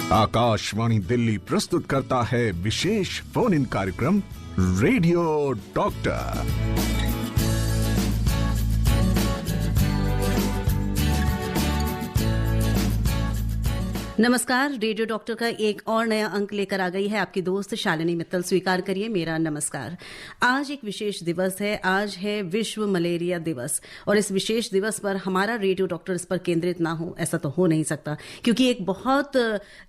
आकाशवाणी दिल्ली प्रस्तुत करता है विशेष फोन इन कार्यक्रम रेडियो डॉक्टर। नमस्कार। रेडियो डॉक्टर का एक और नया अंक लेकर आ गई है आपकी दोस्त शालिनी मित्तल। स्वीकार करिए मेरा नमस्कार। आज एक विशेष दिवस है। आज है विश्व मलेरिया दिवस और इस विशेष दिवस पर हमारा रेडियो डॉक्टर इस पर केंद्रित ना हो ऐसा तो हो नहीं सकता, क्योंकि एक बहुत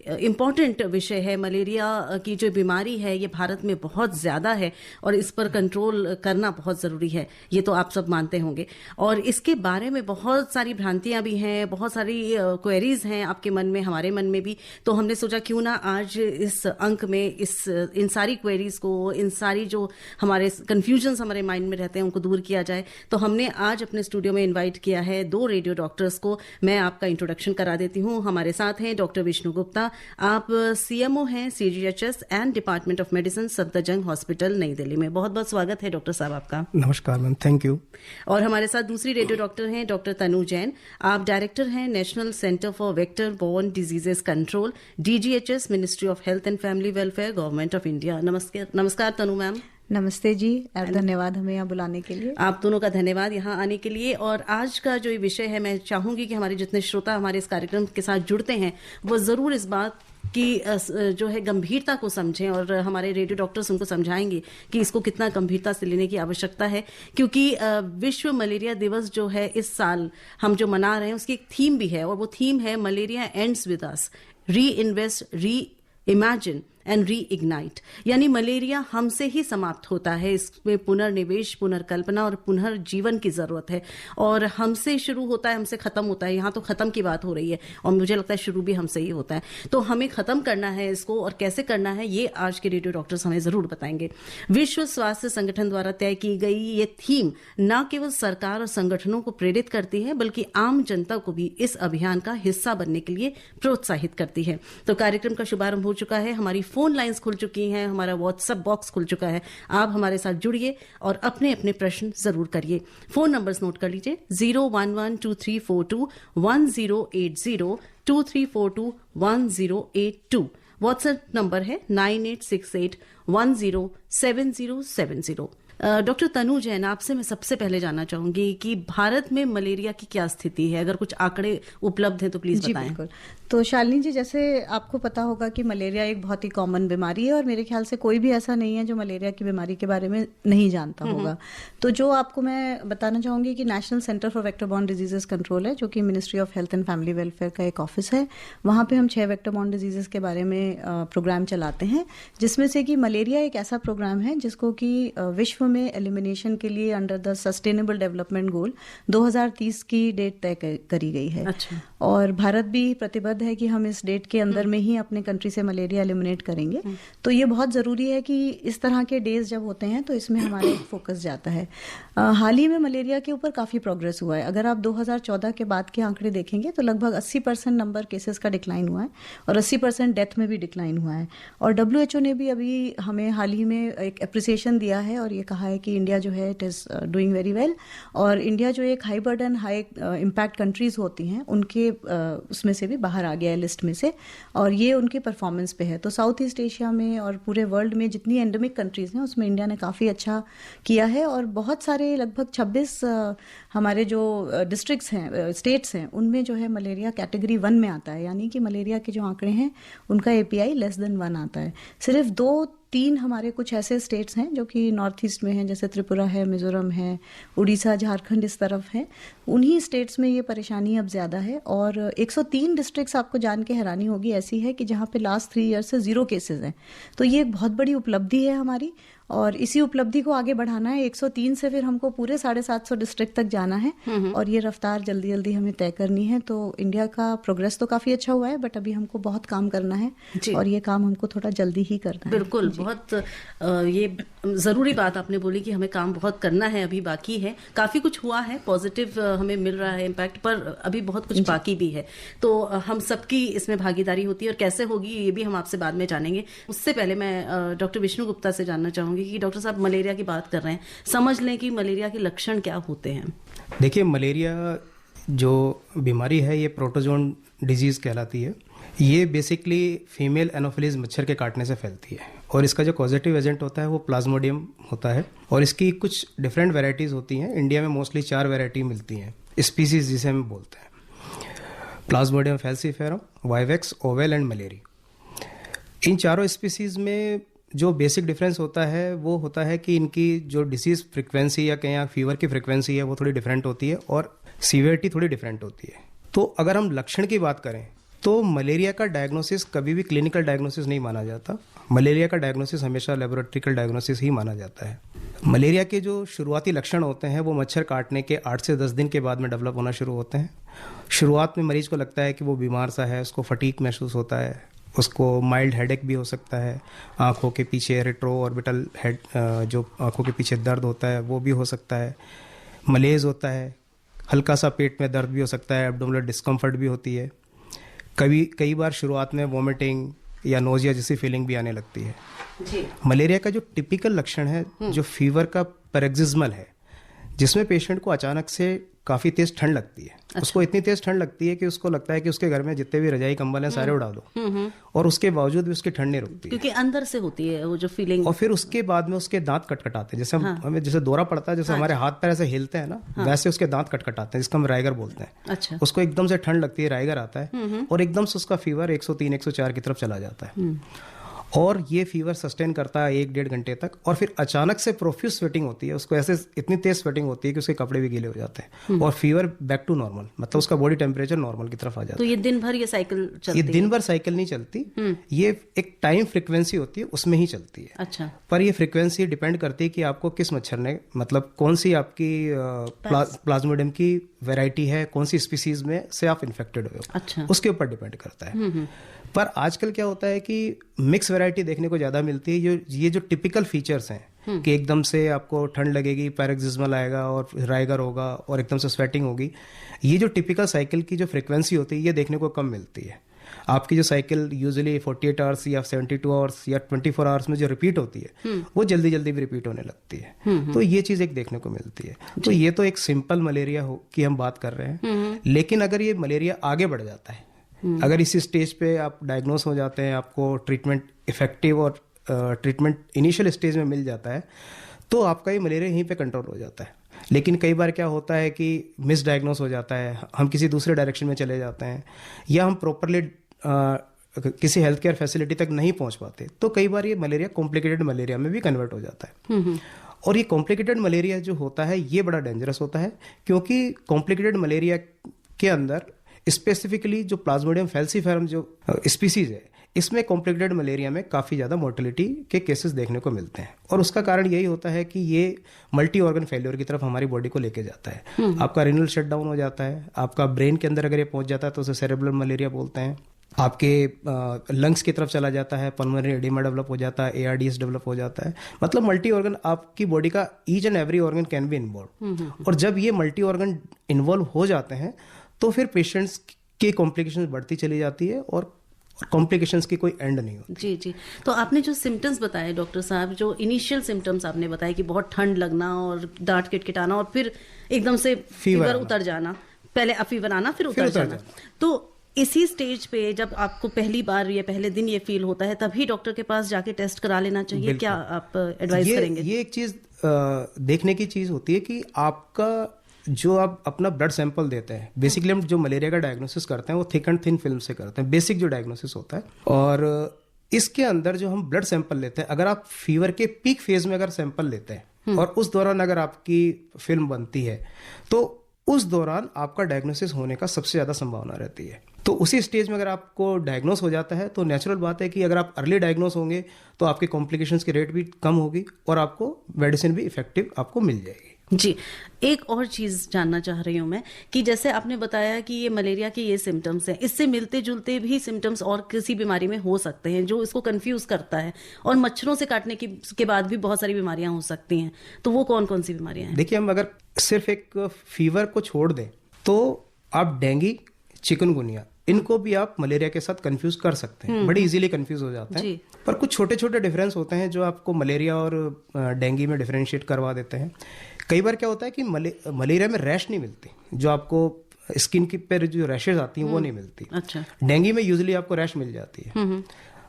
इम्पॉर्टेंट विषय है। मलेरिया की जो बीमारी है ये भारत में बहुत ज़्यादा है और इस पर कंट्रोल करना बहुत ज़रूरी है, ये तो आप सब मानते होंगे। और इसके बारे में बहुत सारी भ्रांतियाँ भी हैं, बहुत सारी क्वेरीज हैं आपके मन में, हमारे मन में भी। तो हमने सोचा क्यों ना आज इस अंक में इन सारी क्वेरीज को, इन सारी जो हमारे कंफ्यूजन्स हमारे माइंड में रहते हैं उनको दूर किया जाए। तो हमने आज अपने स्टूडियो में इनवाइट किया है दो रेडियो डॉक्टर्स को। मैं आपका इंट्रोडक्शन करा देती हूँ। हमारे साथ हैं डॉक्टर विष्णु गुप्ता। आप सीएमओ हैं CGHS and department of medicine Safdarjung hospital नई दिल्ली में। बहुत बहुत स्वागत है डॉक्टर साहब आपका। नमस्कार मैम, थैंक यू। और हमारे साथ दूसरी रेडियो डॉक्टर हैं डॉक्टर तनु जैन। आप डायरेक्टर हैं national centre for vector borne diseases control, DGHS, ministry of health and family welfare, government of India. नमस्कार तनु मैम। नमस्ते जी, और धन्यवाद हमें यहाँ बुलाने के लिए। आप दोनों का धन्यवाद यहाँ आने के लिए। और आज का जो विषय है, मैं चाहूंगी कि हमारे जितने श्रोता हमारे इस कार्यक्रम के साथ जुड़ते हैं वो जरूर इस बात की जो है गंभीरता को समझें, और हमारे रेडियो डॉक्टर्स उनको समझाएंगे कि इसको कितना गंभीरता से लेने की आवश्यकता है। क्योंककि विश्व मलेरिया दिवस जो है इस साल हम जो मना रहे हैं उसकी एक थीम भी है, और वो थीम है मलेरिया एंड्स विद अस, री इन्वेस्ट, री इमेजिन एंड री इग्नाइट। यानी मलेरिया हमसे ही समाप्त होता है, इसमें पुनर्निवेश, पुनर्कल्पना और पुनर्जीवन की जरूरत है। और हमसे शुरू होता है, हमसे खत्म होता है। यहाँ तो खत्म की बात हो रही है और मुझे लगता है शुरू भी हमसे ही होता है। तो हमें खत्म करना है इसको, और कैसे करना है ये आज के रेडियो डॉक्टर्स हमें जरूर बताएंगे। विश्व स्वास्थ्य संगठन द्वारा तय की गई ये थीम न केवल सरकार और संगठनों को प्रेरित करती है बल्कि आम जनता को भी इस अभियान का हिस्सा बनने के लिए प्रोत्साहित करती है। तो कार्यक्रम का शुभारंभ हो चुका है, हमारी फोन लाइंस खुल चुकी हैं, हमारा व्हाट्सएप बॉक्स खुल चुका है। आप हमारे साथ जुड़िए और अपने अपने प्रश्न जरूर करिए। फोन नंबर्स नोट कर लीजिए, 01123421080, 23421082। व्हाट्सएप नंबर है 9868107070। डॉक्टर तनु जैन, आपसे मैं सबसे पहले जानना चाहूंगी कि भारत में मलेरिया की क्या स्थिति है। अगर कुछ आंकड़े उपलब्ध हैं तो प्लीज बताएं। बिल्कुल। तो शालिनी जी, जैसे आपको पता होगा कि मलेरिया एक बहुत ही कॉमन बीमारी है और मेरे ख्याल से कोई भी ऐसा नहीं है जो मलेरिया की बीमारी के बारे में नहीं जानता होगा। तो जो आपको मैं बताना चाहूंगी कि national centre for vector borne diseases control है, जो कि ministry of health and family welfare का एक ऑफिस है। वहाँ पे हम 6 वेक्टर बोर्न डिजीजेस के बारे में प्रोग्राम चलाते हैं, जिसमें से कि मलेरिया एक ऐसा प्रोग्राम है जिसको कि विश्व में एलिमिनेशन के लिए under the sustainable development goal 2030 की डेट तय करी गई है। अच्छा। और भारत भी प्रतिबद्ध है कि हम इस डेट के अंदर में ही अपने कंट्री से मलेरिया एलिमिनेट करेंगे। तो ये बहुत ज़रूरी है कि इस तरह के डेज जब होते हैं तो इसमें हमारा एक फोकस जाता है। हाल ही में मलेरिया के ऊपर काफ़ी प्रोग्रेस हुआ है। अगर आप 2014 के बाद के आंकड़े देखेंगे तो लगभग 80% नंबर केसेस का डिक्लाइन हुआ है और 80% डेथ में भी डिक्लाइन हुआ है। और WHO ने भी अभी हमें हाल ही में एक एप्रिसिएशन दिया है और ये कहा है कि इंडिया जो है it is doing very well. और इंडिया जो एक high burden, high impact countries होती हैं उनके उसमें से भी बाहर आ गया है लिस्ट में से, और ये उनके परफॉर्मेंस पे है। तो साउथ ईस्ट एशिया में और पूरे वर्ल्ड में जितनी एंडेमिक कंट्रीज हैं उसमें इंडिया ने काफ़ी अच्छा किया है। और बहुत सारे लगभग 26 हमारे जो डिस्ट्रिक्ट्स हैं, स्टेट्स हैं, उनमें जो है मलेरिया कैटेगरी 1 में आता है। यानी कि मलेरिया के जो आंकड़े हैं उनका API लेस देन 1 आता है। सिर्फ 2-3 हमारे कुछ ऐसे स्टेट्स हैं जो कि नॉर्थ ईस्ट में हैं, जैसे त्रिपुरा है, मिजोरम है, उड़ीसा, झारखंड इस तरफ है। उन्हीं स्टेट्स में ये परेशानी अब ज़्यादा है। और 103 डिस्ट्रिक्ट्स आपको जान के हैरानी होगी ऐसी है कि जहाँ पे लास्ट 3 ईयर से 0 केसेस हैं। तो ये एक बहुत बड़ी उपलब्धि है हमारी, और इसी उपलब्धि को आगे बढ़ाना है। 103 से फिर हमको पूरे 750 डिस्ट्रिक्ट तक जाना है और ये रफ्तार जल्दी जल्दी हमें तय करनी है। तो इंडिया का प्रोग्रेस तो काफ़ी अच्छा हुआ है, बट अभी हमको बहुत काम करना है और ये काम हमको थोड़ा जल्दी ही करना है। बिल्कुल, बहुत ये ज़रूरी बात आपने बोली कि हमें काम बहुत करना है, अभी बाकी है। काफ़ी कुछ हुआ है, पॉजिटिव हमें मिल रहा है इम्पैक्ट, पर अभी बहुत कुछ बाकी भी है। तो हम सबकी इसमें भागीदारी होती है, और कैसे होगी ये भी हम आपसे बाद में जानेंगे। उससे पहले मैं डॉक्टर विष्णु गुप्ता से जानना चाहूँगी कि डॉक्टर साहब मलेरिया की बात कर रहे हैं, समझ लें कि मलेरिया के लक्षण क्या होते हैं। देखिए, मलेरिया जो बीमारी है ये प्रोटोजोन डिजीज़ कहलाती है। ये बेसिकली फीमेल एनोफिलीज मच्छर के काटने से फैलती है और इसका जो पॉजिटिव एजेंट होता है वो प्लाज्मोडियम होता है और इसकी कुछ डिफरेंट वैरायटीज़ होती हैं। इंडिया में मोस्टली 4 वैरायटी मिलती हैं, स्पीसीज जिसे हम बोलते हैं, plasmodium falciparum, vivax, ovale and malariae. इन चारों स्पीसीज में जो बेसिक डिफरेंस होता है वो होता है कि इनकी जो डिसीज फ्रिक्वेंसी या कहीं फीवर की फ्रिक्वेंसी है वो थोड़ी डिफरेंट होती है और सीवियरिटी थोड़ी डिफरेंट होती है। तो अगर हम लक्षण की बात करें तो मलेरिया का डायग्नोसिस कभी भी क्लिनिकल डायग्नोसिस नहीं माना जाता। मलेरिया का डायग्नोसिस हमेशा लेबोरेटरिकल डायग्नोसिस ही माना जाता है। मलेरिया के जो शुरुआती लक्षण होते हैं वो मच्छर काटने के 8 से 10 दिन के बाद में डेवलप होना शुरू होते हैं। शुरुआत में मरीज को लगता है कि वो बीमार सा है, उसको फटीग महसूस होता है, उसको माइल्ड हेडेक भी हो सकता है, आँखों के पीछे रेट्रो ऑर्बिटल हेड जो आँखों के पीछे दर्द होता है वो भी हो सकता है, मलेज होता है, हल्का सा पेट में दर्द भी हो सकता है, एब्डोमिनल डिस्कम्फर्ट भी होती है, कई बार शुरुआत में वॉमिटिंग या नोजिया जैसी फीलिंग भी आने लगती है। जी। मलेरिया का जो टिपिकल लक्षण है जो फीवर का पैरोक्सिस्मल है, जिसमें पेशेंट को अचानक से काफ़ी तेज ठंड लगती है। अच्छा। उसको इतनी तेज ठंड लगती है कि उसको लगता है कि उसके घर में जितने भी रजाई कंबल हैं सारे उड़ा दो और उसके बावजूद भी उसकी ठंड नहीं रुकती, क्योंकि अंदर से होती है वो जो फीलिंग। और फिर उसके बाद में उसके दांत कटकटाते हैं, जैसे हमें जैसे दौरा पड़ता है, जैसे हमारे हाथ पैर ऐसे हिलते हैं ना, वैसे उसके दांत कटकटाते हैं, जिसको हम राइगर बोलते हैं। अच्छा। उसको एकदम से ठंड लगती है, राइगर आता है और एकदम से उसका फीवर 103 104 की तरफ चला जाता है और ये फीवर सस्टेन करता है 1-1.5 घंटे तक और फिर अचानक से प्रोफ्यूज स्वेटिंग होती है, उसको ऐसे इतनी तेज स्वेटिंग होती है कि उसके कपड़े भी गीले हो जाते हैं और फीवर बैक टू नॉर्मल, मतलब उसका बॉडी टेम्परेचर नॉर्मल की तरफ आ जाता है। तो ये दिन भर ये साइकिल चलती है? ये दिन भर साइकिल नहीं चलती, ये एक टाइम फ्रिक्वेंसी होती है, उसमें ही चलती है। अच्छा। पर ये फ्रिक्वेंसी डिपेंड करती है कि आपको किस मच्छर ने, मतलब कौन सी आपकी प्लाज्मोडियम की वैरायटी है, कौन सी स्पीसीज में से आप इन्फेक्टेड हुए हो। अच्छा। उसके ऊपर डिपेंड करता है। पर आजकल क्या होता है कि मिक्स वैरायटी देखने को ज़्यादा मिलती है। ये जो टिपिकल फीचर्स हैं कि एकदम से आपको ठंड लगेगी, पैरोक्सिस्मल आएगा और राइगर होगा और एकदम से स्वेटिंग होगी, ये जो टिपिकल साइकिल की जो फ्रिक्वेंसी होती है ये देखने को कम मिलती है। आपकी जो साइकिल यूजुअली 48 आवर्स या 72 आवर्स या 24 आवर्स में जो रिपीट होती है वो जल्दी जल्दी भी रिपीट होने लगती है। तो ये चीज़ एक देखने को मिलती है। तो ये तो एक सिंपल मलेरिया की हम बात कर रहे हैं, लेकिन अगर ये मलेरिया आगे बढ़ जाता है, अगर इसी स्टेज पे आप डायग्नोस हो जाते हैं, आपको ट्रीटमेंट इफेक्टिव और ट्रीटमेंट इनिशियल स्टेज में मिल जाता है, तो आपका ये मलेरिया यहीं पे कंट्रोल हो जाता है। लेकिन कई बार क्या होता है कि मिस डायग्नोस हो जाता है, हम किसी दूसरे डायरेक्शन में चले जाते हैं या हम प्रॉपरली किसी हेल्थ केयर फैसिलिटी तक नहीं पहुंच पाते, तो कई बार ये मलेरिया कॉम्प्लिकेटेड मलेरिया में भी कन्वर्ट हो जाता है। और ये कॉम्प्लिकेटेड मलेरिया जो होता है ये बड़ा डेंजरस होता है, क्योंकि कॉम्प्लिकेटेड मलेरिया के अंदर स्पेसिफिकली जो प्लाज्मोडियम फैल्सीफेरम जो स्पीसीज है, इसमें कॉम्प्लिकेटेड मलेरिया में काफ़ी ज़्यादा मोर्टेलिटी के केसेस देखने को मिलते हैं। और उसका कारण यही होता है कि ये मल्टी ऑर्गन फेलियर की तरफ हमारी बॉडी को लेके जाता है। आपका रिनल शटडाउन हो जाता है, आपका ब्रेन के अंदर अगर ये पहुंच जाता है तो उसे सेरेब्रल मलेरिया बोलते हैं। आपके लंग्स की तरफ चला जाता है, पल्मोनरी एडिमा डेवलप हो जाता है, ARDS डेवलप हो जाता है। मतलब मल्टी ऑर्गन, आपकी बॉडी का each and every organ can be involve. और जब ये मल्टी ऑर्गन इन्वॉल्व हो जाते हैं तो फिर पेशेंट्स की कॉम्प्लिकेशंस बढ़ती चली जाती है और कॉम्प्लिकेशंस की कोई एंड नहीं होती। जी जी। तो आपने जो सिम्टम्स बताए डॉक्टर साहब, जो इनिशियल सिम्टम्स आपने बताए कि बहुत ठंड लगना और दांत किटकिटाना और फिर एकदम से फीवर उतर जाना, पहले फीवर आना फिर उतर जाना, तो इसी स्टेज पे जब आपको पहली बार या पहले दिन ये फील होता है तभी डॉक्टर के पास जाके टेस्ट करा लेना चाहिए। क्या आप एडवाइस करेंगे? ये एक चीज देखने की चीज होती है कि आपका जो आप अपना ब्लड सैंपल देते हैं, बेसिकली हम जो मलेरिया का डायग्नोसिस करते हैं वो थिक एंड थिन फिल्म से करते हैं, बेसिक जो डायग्नोसिस होता है। और इसके अंदर जो हम ब्लड सैंपल लेते हैं, अगर आप फीवर के पीक फेज में अगर सैंपल लेते हैं और उस दौरान अगर आपकी फिल्म बनती है तो उस दौरान आपका डायग्नोसिस होने का सबसे ज्यादा संभावना रहती है। तो उसी स्टेज में अगर आपको डायग्नोस हो जाता है तो नेचुरल बात है कि अगर आप अर्ली डायग्नोस होंगे तो आपके कॉम्प्लिकेशंस की रेट भी कम होगी और आपको मेडिसिन भी इफेक्टिव आपको मिल जाएगी। जी, एक और चीज जानना चाह रही हूँ मैं कि जैसे आपने बताया कि ये मलेरिया के ये सिम्टम्स हैं, इससे मिलते जुलते भी सिम्टम्स और किसी बीमारी में हो सकते हैं जो इसको कंफ्यूज करता है, और मच्छरों से काटने के बाद भी बहुत सारी बीमारियां हो सकती हैं, तो वो कौन कौन सी बीमारियां हैं? देखिए, हम अगर सिर्फ एक फीवर को छोड़ दें तो आप डेंगू, चिकनगुनिया, इनको भी आप मलेरिया के साथ कंफ्यूज कर सकते हैं, बड़ी इजीली कंफ्यूज हो जाते हैं। पर कुछ छोटे छोटे डिफरेंस होते हैं जो आपको मलेरिया और डेंगू में डिफरेंशिएट करवा देते हैं। कई बार क्या होता है कि मलेरिया में रैश नहीं मिलती, जो आपको स्किन की पर जो रैशेज आती हैं वो नहीं मिलती। अच्छा। डेंगू में यूजुअली आपको रैश मिल जाती है।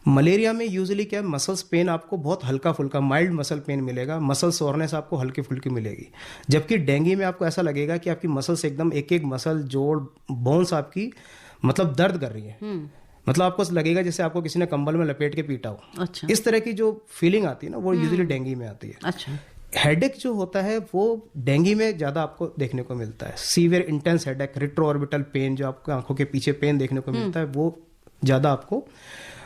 मलेरिया में यूजुअली क्या है, मसल्स पेन आपको बहुत हल्का फुल्का माइल्ड मसल पेन मिलेगा, मसल सोरनेस आपको हल्की फुल्की मिलेगी। जबकि डेंगू में आपको ऐसा लगेगा कि आपकी मसल्स एकदम एक एक मसल जोड़ बोन्स आपकी मतलब दर्द कर रही है। मतलब आपको लगेगा जैसे आपको किसी ने कंबल में लपेट के पीटा हो। अच्छा। इस तरह की जो फीलिंग आती है ना वो यूजुअली डेंगू में आती है। अच्छा। हेडेक जो होता है वो डेंगू में ज़्यादा आपको देखने को मिलता है। सीवियर इंटेंस हेडेक, रेट्रोऑर्बिटल पेन जो आपको आंखों के पीछे पेन देखने को मिलता है वो ज़्यादा आपको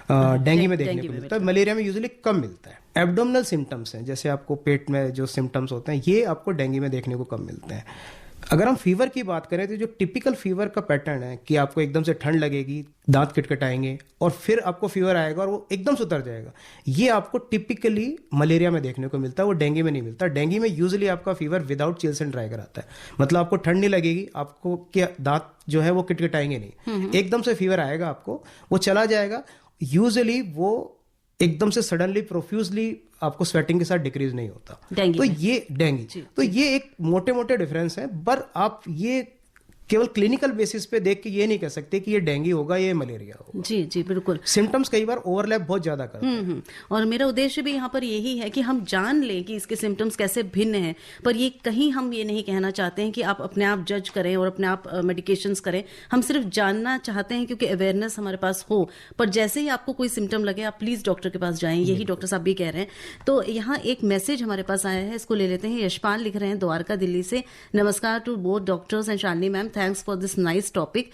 डेंगू में देखने को मिलता है। मलेरिया में यूजुअली कम मिलता है। एब्डोमिनल सिम्टम्स हैं, जैसे आपको पेट में जो सिम्टम्स होते हैं ये आपको डेंगू में देखने को कम मिलते हैं। अगर हम फीवर की बात करें तो जो टिपिकल फीवर का पैटर्न है कि आपको एकदम से ठंड लगेगी, दांत किटकिटाएंगे और फिर आपको फीवर आएगा और वो एकदम से उतर जाएगा, ये आपको टिपिकली मलेरिया में देखने को मिलता है, वो डेंगू में नहीं मिलता। डेंगू में यूजुअली आपका फीवर विदाउट चिल्स एंड ड्राइगर आता है, मतलब आपको ठंड नहीं लगेगी, आपको क्या दांत जो है वो किटकिटाएंगे नहीं, एकदम से फीवर आएगा आपको, वो चला जाएगा। यूजुअली वो एकदम से सडनली प्रोफ्यूजली आपको स्वेटिंग के साथ डिक्रीज नहीं होता। तो ये डेंगू, तो ये एक मोटे मोटे डिफरेंस है। पर आप ये केवल क्लिनिकल बेसिस पे देख के ये नहीं कह सकते कि ये डेंगू होगा ये मलेरिया होगा। जी जी बिल्कुल। सिम्टम्स कई बार ओवरलैप बहुत ज्यादा करते हैं। और मेरा उद्देश्य भी यहाँ पर यही है कि हम जान लें कि इसके सिम्टम्स कैसे भिन्न हैं, पर ये कहीं हम ये नहीं कहना चाहते हैं कि आप अपने आप जज करें और अपने आप मेडिकेशंस करें। हम सिर्फ जानना चाहते हैं क्योंकि अवेयरनेस हमारे पास हो। पर जैसे ही आपको कोई सिम्टम लगे आप प्लीज डॉक्टर के पास जाएं, यही डॉक्टर साहब भी कह रहे हैं। तो यहाँ एक मैसेज हमारे पास आया है, इसको ले लेते हैं। यशपाल लिख रहे हैं द्वारका दिल्ली से, नमस्कार to both doctors and Shalini ma'am, thanks for this nice topic.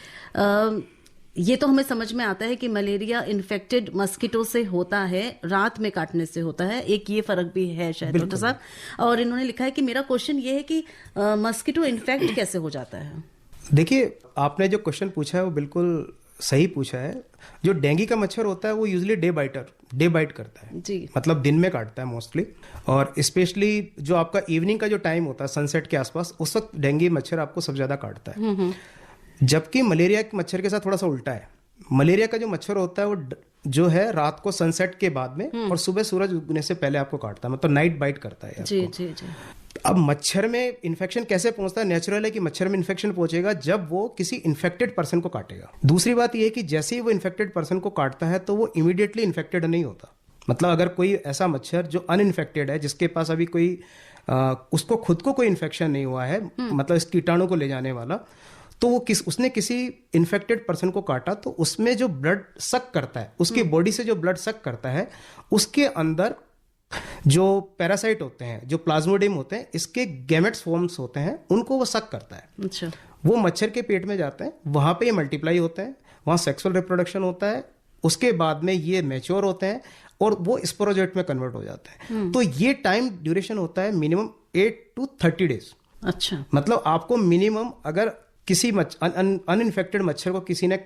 ये तो हमें समझ में आता है कि मलेरिया इन्फेक्टेड मस्कीटो से होता है, रात में काटने से होता है, एक ये फर्क भी है शायद डॉक्टर साहब। और इन्होंने लिखा है कि मेरा क्वेश्चन ये है कि मस्कीटो इन्फेक्ट कैसे हो जाता है। देखिए, आपने जो क्वेश्चन पूछा है वो बिल्कुल सही पूछा है। जो डेंगू का मच्छर होता है वो यूजुअली डे बाइट करता है जी, मतलब दिन में काटता है मोस्टली। और स्पेशली जो आपका इवनिंग का जो टाइम होता है सनसेट के आसपास, उस वक्त डेंगू मच्छर आपको सबसे ज्यादा काटता है। जबकि मलेरिया के मच्छर के साथ थोड़ा सा उल्टा है। मलेरिया का जो मच्छर होता है वो जो है रात को सनसेट के बाद में और सुबह सूरज उगने से पहले आपको काटता है, मतलब नाइट बाइट करता है जी जी जी। अब मच्छर में इन्फेक्शन कैसे पहुंचता है? नेचुरल है कि मच्छर में इन्फेक्शन पहुंचेगा जब वो किसी इन्फेक्टेड पर्सन को काटेगा। दूसरी बात ये है कि जैसे ही वो इन्फेक्टेड पर्सन को काटता है तो वो इमीडिएटली इन्फेक्टेड नहीं होता। मतलब अगर कोई ऐसा मच्छर जो अनइन्फेक्टेड है, जिसके पास अभी कोई उसको खुद को कोई इन्फेक्शन नहीं हुआ है, मतलब इस कीटाणु को ले जाने वाला, तो वो उसने किसी इन्फेक्टेड पर्सन को काटा तो उसमें जो ब्लड सक करता है, उसकी बॉडी से जो ब्लड सक करता है, उसके अंदर जो पैरासाइट होते हैं, जो प्लाज्मोडियम होते हैं, इसके गैमेट्स फॉर्म्स होते हैं, उनको वो सक करता है। अच्छा। वो मच्छर के पेट में जाते हैं, वहां पे ये मल्टीप्लाई होते हैं, वहां सेक्सुअल रिप्रोडक्शन होता है, उसके बाद में ये मैच्योर होते हैं और वो स्पोरोजोइट में कन्वर्ट हो जाते हैं। तो ये टाइम ड्यूरेशन होता है मिनिमम 8 to 30 डेज। अच्छा। मतलब आपको मिनिमम अगर किसी अनइन्फेक्टेड मच्छर को किसी ने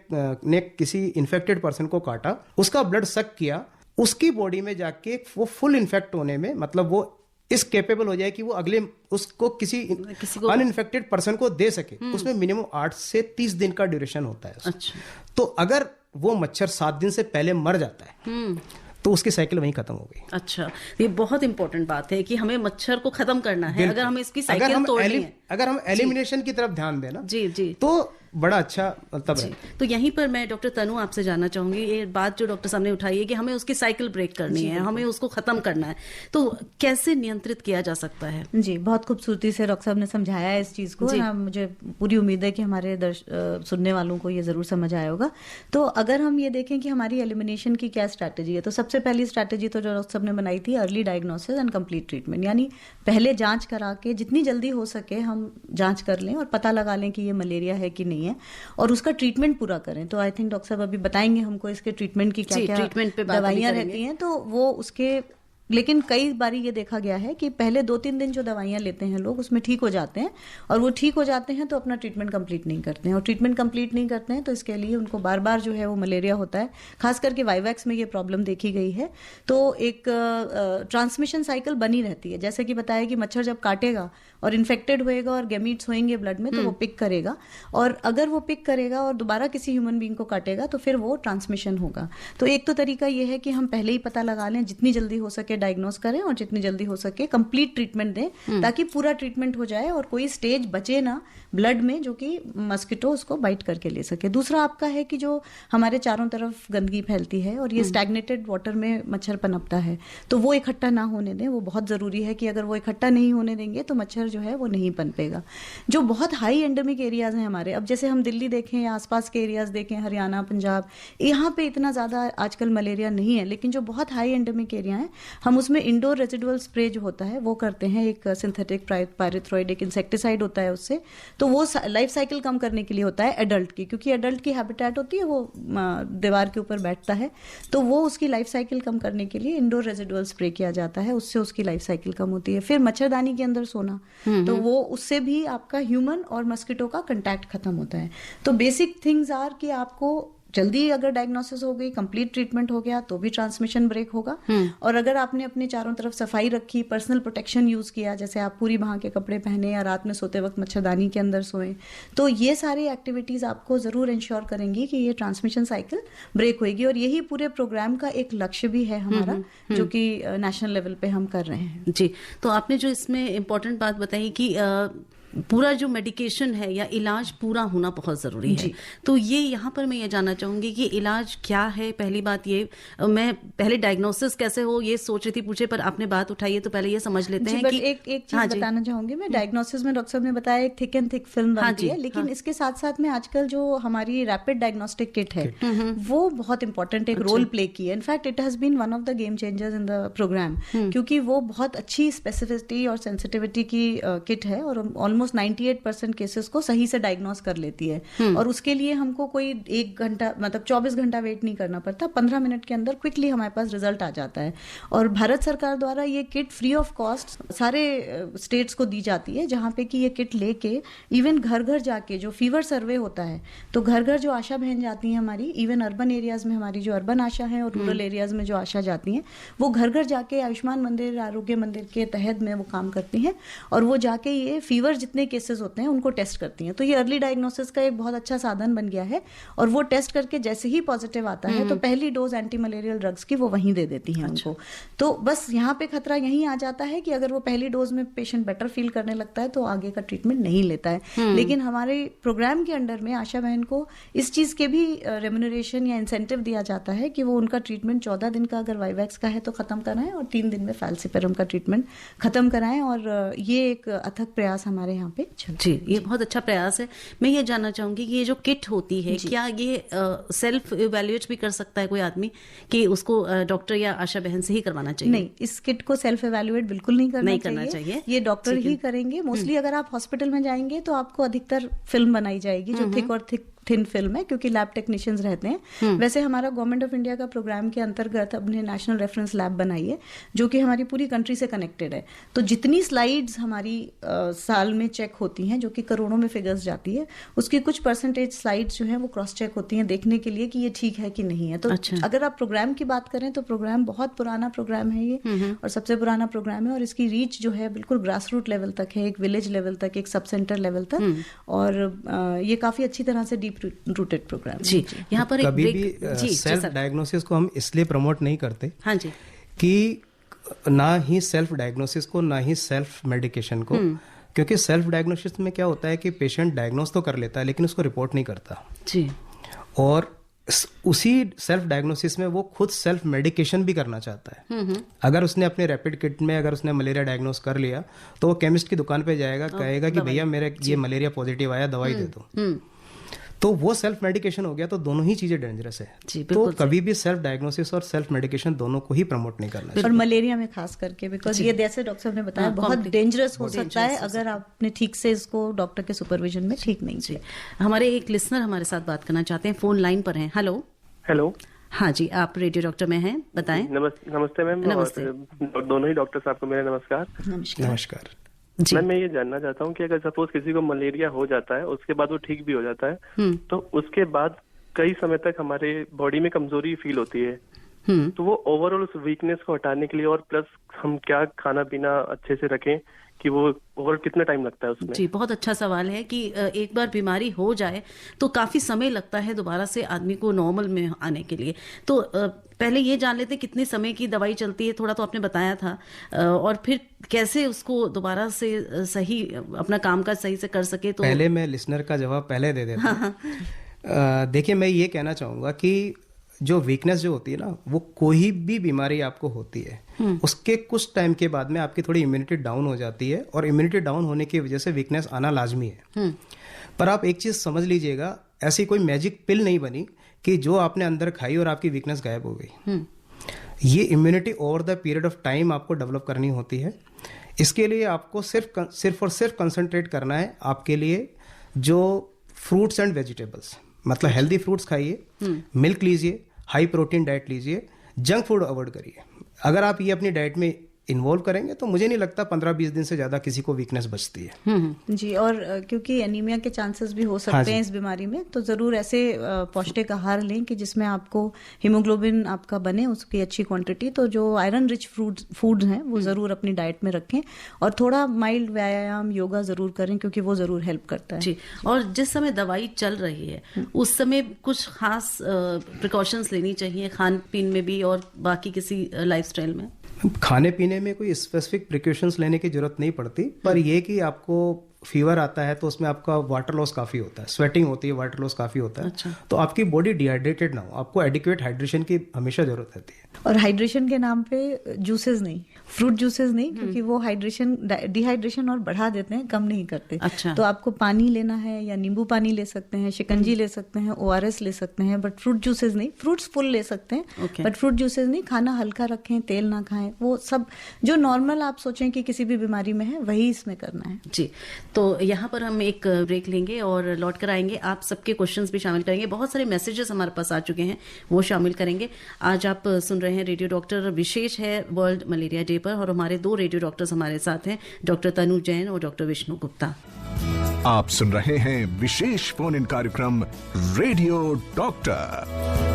किसी इन्फेक्टेड पर्सन को काटा, उसका ब्लड सक किया, उसकी बॉडी में जाके वो फुल इन्फेक्ट होने में, मतलब वो इस केपेबल हो जाए कि वो अगले उसको किसी अनइन्फेक्टेड पर्सन को दे सके, उसमें मिनिमम 8 से 30 दिन का ड्यूरेशन होता है। अच्छा। तो अगर वो मच्छर 7 दिन से पहले मर जाता है तो उसकी साइकिल वहीं खत्म हो गई। अच्छा, ये बहुत इंपॉर्टेंट बात है कि हमें मच्छर को खत्म करना है। अगर हम इसकी साइकिल तोड़नी है, अगर हम एलिमिनेशन की तरफ ध्यान देना जी जी, तो बड़ा अच्छा मतलब है। तो यहीं पर मैं डॉक्टर तनु आपसे जानना चाहूंगी, ये बात जो डॉक्टर साहब ने उठाई है कि हमें उसकी साइकिल ब्रेक करनी है, हमें उसको खत्म करना है, तो कैसे नियंत्रित किया जा सकता है? जी, बहुत खूबसूरती से डॉक्टर साहब ने समझाया है इस चीज को। मुझे पूरी उम्मीद है कि हमारे सुनने वालों को ये जरूर समझ आया होगा। तो अगर हम ये देखें कि हमारी एलिमिनेशन की क्या स्ट्रैटेजी है, तो सबसे पहली स्ट्रैटेजी तो जो डॉक्टर साहब ने बनाई थी, early diagnosis and complete treatment, यानी पहले जांच करा के जितनी जल्दी हो सके हम जांच कर लें और पता लगा लें कि ये मलेरिया है कि नहीं है, और उसका ट्रीटमेंट पूरा करें। तो आई थिंक डॉक्टर साहब अभी बताएंगे हमको इसके ट्रीटमेंट की क्या क्या दवाइयां रहती हैं, तो वो उसके। लेकिन कई बारी ये देखा गया है कि पहले 2-3 दिन जो दवाइयां लेते हैं लोग, उसमें ठीक हो जाते हैं, और वो ठीक हो जाते हैं तो अपना ट्रीटमेंट कंप्लीट नहीं करते हैं, और ट्रीटमेंट कंप्लीट नहीं करते हैं तो इसके लिए उनको बार बार जो है वो मलेरिया होता है। खास करके वाइवैक्स में ये प्रॉब्लम देखी गई है। तो एक ट्रांसमिशन साइकिल बनी रहती है, जैसे कि बताया कि मच्छर जब काटेगा और इन्फेक्टेड होएगा और गैमीट्स होंगे ब्लड में, तो वो पिक करेगा, और अगर वो पिक करेगा और दोबारा किसी ह्यूमन बीइंग को काटेगा तो फिर वो ट्रांसमिशन होगा। तो एक तो तरीका ये है कि हम पहले ही पता लगा लें, जितनी जल्दी हो सके सके डायग्नोस करें और जितनी जल्दी हो सके कंप्लीट ट्रीटमेंट दें, ताकि पूरा ट्रीटमेंट हो जाए और कोई स्टेज बचे ना ब्लड में जो कि मस्किटो उसको बाइट करके ले सके। दूसरा आपका है कि जो हमारे चारों तरफ गंदगी फैलती है और ये स्टैग्नेटेड वाटर में मच्छर पनपता है, तो वो इकट्ठा ना होने दें। वो बहुत ज़रूरी है कि अगर वो इकट्ठा नहीं होने देंगे तो मच्छर जो है वो नहीं पनपेगा। जो बहुत हाई एंडेमिक एरियाज हैं हमारे, अब जैसे हम दिल्ली देखें या आसपास के एरियाज देखें, हरियाणा, पंजाब, यहाँ पे इतना ज़्यादा आजकल मलेरिया नहीं है, लेकिन जो बहुत हाई एंडेमिक एरिया है हम उसमें इंडोर रेजिडुअल स्प्रे जो होता है वो करते हैं। एक सिंथेटिक पायरेथ्रोइड एक इंसेक्टिसाइड होता है उससे, तो वो लाइफ साइकिल कम करने के लिए होता है एडल्ट की, क्योंकि एडल्ट की हैबिटेट होती है वो दीवार के ऊपर बैठता है, तो वो उसकी लाइफ साइकिल कम करने के लिए इंडोर रेजिडुअल स्प्रे किया जाता है, उससे उसकी लाइफ साइकिल कम होती है। फिर मच्छरदानी के अंदर सोना, तो वो उससे भी आपका ह्यूमन और मस्किटो का कंटैक्ट खत्म होता है। तो बेसिक थिंग्स आर कि आपको जल्दी अगर डायग्नोसिस हो गई, कंप्लीट ट्रीटमेंट हो गया, तो भी ट्रांसमिशन ब्रेक होगा। और अगर आपने अपने चारों तरफ सफाई रखी, पर्सनल प्रोटेक्शन यूज किया, जैसे आप पूरी बांह के कपड़े पहने या रात में सोते वक्त मच्छरदानी के अंदर सोएं, तो ये सारी एक्टिविटीज आपको जरूर इंश्योर करेंगी कि ये ट्रांसमिशन साइकिल ब्रेक होगी। और यही पूरे प्रोग्राम का एक लक्ष्य भी है हमारा, जो कि नेशनल लेवल पे हम कर रहे हैं। जी, तो आपने जो इसमें इम्पोर्टेंट बात बताई कि पूरा जो मेडिकेशन है या इलाज पूरा होना बहुत ज़रूरी है, तो ये यहाँ पर मैं ये जानना चाहूँगी कि इलाज क्या है। पहली बात ये, मैं पहले डायग्नोसिस कैसे हो ये सोच रही थी पूछे, पर आपने बात उठाई है तो पहले ये समझ लेते हैं कि एक चीज बताना चाहूंगी मैं। डायग्नोसिस में डॉक्टर साहब ने बताया एक थिक एंड थिक फिल्म बनती है, लेकिन इसके साथ साथ में आजकल जो हमारी रैपिड डायग्नोस्टिक किट है वो बहुत इंपॉर्टेंट एक रोल प्ले की है। In fact it has been one of the game changers in the programme, क्योंकि वो बहुत अच्छी स्पेसिफिसिटी और सेंसिटिविटी की किट है और ऑलमोस्ट 98% केसेस को सही से डायग्नोस कर लेती है। और उसके लिए हमको कोई 1 घंटा मतलब 24 घंटा वेट नहीं करना पड़ता, 15 मिनट के अंदर क्विकली हमारे पास रिजल्ट आ जाता है। और भारत सरकार द्वारा ये किट फ्री ऑफ कॉस्ट सारे स्टेट्स को दी जाती है, जहाँ पे कि ये किट लेके इवन घर घर जाके जो फीवर सर्वे होता है, तो घर घर जो आशा बहन जाती हैं हमारी, इवन अर्बन एरियाज में हमारी जो अर्बन आशा है और रूरल एरियाज में जो आशा जाती हैं, वो घर घर जाके आयुष्मान मंदिर, आरोग्य मंदिर के तहत में वो काम करती हैं और वो जाके ये फीवर जितने केसेस होते हैं उनको टेस्ट करती हैं। तो ये अर्ली डायग्नोसिस का एक बहुत अच्छा साधन बन गया है। और वो टेस्ट करके जैसे ही पॉजिटिव आता है तो पहली डोज एंटी मलेरियल ड्रग्स की वो वहीं दे देती हैं उनको। तो बस यहाँ पे खतरा यहीं आ जाता है कि अगर वो पहली डोज में पेशेंट बेटर फील करने लगता है तो आगे का ट्रीटमेंट नहीं लेता है। लेकिन हमारे प्रोग्राम के अंडर में आशा बहन को इस चीज के भी रेम्यूनरेशन या इंसेंटिव दिया जाता है कि वो उनका ट्रीटमेंट 14 दिन का अगर वाइवैक्स का है तो खत्म कराएं और 3 दिन में फैल्सिपेरम का ट्रीटमेंट खत्म कराएं। और ये एक अथक प्रयास हमारे यहाँ पे जी, ये बहुत अच्छा प्रयास है। मैं ये जानना चाहूंगी कि ये जो किट होती है, क्या ये सेल्फ इवैल्यूएट भी कर सकता है कोई आदमी कि उसको डॉक्टर या आशा बहन से ही करवाना चाहिए? नहीं, इस किट को सेल्फ इवैल्यूएट बिल्कुल नहीं करना चाहिए। ये डॉक्टर ही करेंगे। मोस्टली अगर आप हॉस्पिटल में जाएंगे तो आपको अधिकतर फिल्म बनाई जाएगी जो थिक और थिन फिल्म है, क्योंकि लैब टेक्नीशियंस रहते हैं। वैसे हमारा गवर्नमेंट ऑफ इंडिया का प्रोग्राम के अंतर्गत अपने नेशनल रेफरेंस लैब बनाई है जो कि हमारी पूरी कंट्री से कनेक्टेड है। तो जितनी स्लाइड्स हमारी साल में चेक होती हैं, जो कि करोड़ों में फिगर्स जाती है, उसकी कुछ परसेंटेज स्लाइड्स जो है वो क्रॉस चेक होती हैं देखने के लिए कि ये ठीक है कि नहीं है। तो अगर आप प्रोग्राम की बात करें तो प्रोग्राम बहुत पुराना प्रोग्राम है ये, और सबसे पुराना प्रोग्राम है और इसकी रीच जो है बिल्कुल ग्रास रूट लेवल तक है, एक विलेज लेवल तक, एक सब सेंटर लेवल तक। और ये काफी अच्छी तरह से रूटेड प्रोग्राम। जी, यहाँ पर कभी भी सेल्फ डायग्नोसिस को हम इसलिए प्रमोट नहीं करते कि ना ही सेल्फ डायग्नोसिस को ना ही सेल्फ मेडिकेशन को, क्योंकि सेल्फ डायग्नोसिस में क्या होता है कि पेशेंट डायग्नोस तो कर लेता है लेकिन उसको रिपोर्ट नहीं करता जी। और उसी सेल्फ डायग्नोसिस में वो खुद सेल्फ मेडिकेशन भी करना चाहता है। अगर उसने अपने रैपिड किट में अगर उसने मलेरिया डायग्नोस कर लिया तो वो केमिस्ट की दुकान पे जाएगा, कहेगा कि भैया मेरे ये मलेरिया पॉजिटिव आया, दवाई दे दो। तो वो सेल्फ मेडिकेशन हो गया। तो दोनों ही चीजें डेंजरस है। तो कभी भी सेल्फ डायग्नोसिस और सेल्फ मेडिकेशन दोनों को ही प्रमोट नहीं करना चाहिए, और मलेरिया में खास करके, बिकॉज ये जैसे डॉक्टर साहब ने बताया बहुत डेंजरस हो सकता है अगर आपने ठीक से इसको डॉक्टर के सुपरविजन में ठीक नहीं किया। हमारे एक लिसनर हमारे साथ बात करना चाहते हैं, फोन लाइन पर हैं। हेलो। हाँ जी, आप रेडियो डॉक्टर में हैं, बताएं। नमस्ते मैम। नमस्ते दोनों ही डॉक्टर साहब को मेरा नमस्कार। नमस्कार। मैम, मैं ये जानना चाहता हूँ कि अगर सपोज किसी को मलेरिया हो जाता है, उसके बाद वो ठीक भी हो जाता है, तो उसके बाद कई समय तक हमारे बॉडी में कमजोरी फील होती है, तो वो ओवरऑल उस वीकनेस को हटाने के लिए और प्लस हम क्या खाना पीना अच्छे से रखें कि वो ओवरऑल कितना टाइम लगता है उसमें? जी, बहुत अच्छा सवाल है कि एक बार बीमारी हो जाए तो काफी समय लगता है दोबारा से आदमी को नॉर्मल में आने के लिए। तो पहले ये जान लेते कितने समय की दवाई चलती है, थोड़ा तो आपने बताया था, और फिर कैसे उसको दोबारा से सही अपना कामकाज सही से कर सके। तो पहले मैं लिसनर का जवाब पहले दे देता हूँ। देखिए, मैं ये कहना चाहूँगा कि जो वीकनेस जो होती है ना, वो कोई भी बीमारी आपको होती है, उसके कुछ टाइम के बाद में आपकी थोड़ी इम्यूनिटी डाउन हो जाती है, और इम्यूनिटी डाउन होने की वजह से वीकनेस आना लाजमी है। पर आप एक चीज़ समझ लीजिएगा, ऐसी कोई मैजिक पिल नहीं बनी कि जो आपने अंदर खाई और आपकी वीकनेस गायब हो गई। ये immunity over the period of time आपको डेवलप करनी होती है। इसके लिए आपको सिर्फ और सिर्फ कंसंट्रेट करना है आपके लिए जो फ्रूट्स एंड वेजिटेबल्स, मतलब हेल्दी फ्रूट्स खाइए, मिल्क लीजिए, हाई प्रोटीन डाइट लीजिए, जंक फूड अवॉइड करिए। अगर आप ये अपनी डाइट में इन्वॉल्व करेंगे तो मुझे नहीं लगता 15-20 दिन से ज़्यादा किसी को वीकनेस बचती है। जी, और क्योंकि एनीमिया के चांसेस भी हो सकते हैं इस बीमारी में, तो ज़रूर ऐसे पौष्टिक आहार लें कि जिसमें आपको हीमोग्लोबिन आपका बने, उसकी अच्छी क्वांटिटी। तो जो आयरन रिच फूड्स हैं वो ज़रूर अपनी डाइट में रखें, और थोड़ा माइल्ड व्यायाम, योगा ज़रूर करें, क्योंकि वो ज़रूर हेल्प करता है। जी, और जिस समय दवाई चल रही है उस समय कुछ खास प्रिकॉशंस लेनी चाहिए, खान पीन में भी और बाकी किसी लाइफस्टाइल में? खाने पीने में कोई स्पेसिफिक प्रिकॉशंस लेने की जरूरत नहीं पड़ती, पर ये कि आपको फीवर आता है तो उसमें आपका वाटर लॉस काफ़ी होता है, स्वेटिंग होती है, वाटर लॉस काफ़ी होता है। अच्छा। तो आपकी बॉडी डिहाइड्रेटेड ना हो, आपको एडिक्वेट हाइड्रेशन की हमेशा जरूरत रहती है। और हाइड्रेशन के नाम पे जूसेस नहीं, फ्रूट जूसेस नहीं, क्योंकि वो हाइड्रेशन डिहाइड्रेशन और बढ़ा देते हैं, कम नहीं करते। अच्छा। तो आपको पानी लेना है, या नींबू पानी ले सकते हैं, शिकंजी ले सकते हैं, ORS ले सकते हैं, बट फ्रूट जूसेस नहीं। फ्रूट्स फुल ले सकते हैं, बट फ्रूट जूसेस नहीं। खाना हल्का रखें, तेल ना खाएं, वो सब जो नॉर्मल आप सोचें कि किसी भी बीमारी में है वही इसमें करना है। जी, तो यहाँ पर हम एक ब्रेक लेंगे और लौट कर आएंगे। आप सबके क्वेश्चंस भी शामिल करेंगे, बहुत सारे मैसेजेस हमारे पास आ चुके हैं, वो शामिल करेंगे। आज आप सुन रहे हैं रेडियो डॉक्टर, विशेष है वर्ल्ड मलेरिया डे पर, और हमारे 2 रेडियो डॉक्टर्स हमारे साथ हैं, डॉक्टर तनु जैन और डॉक्टर विष्णु गुप्ता। आप सुन रहे हैं विशेष फोन इन कार्यक्रम रेडियो डॉक्टर।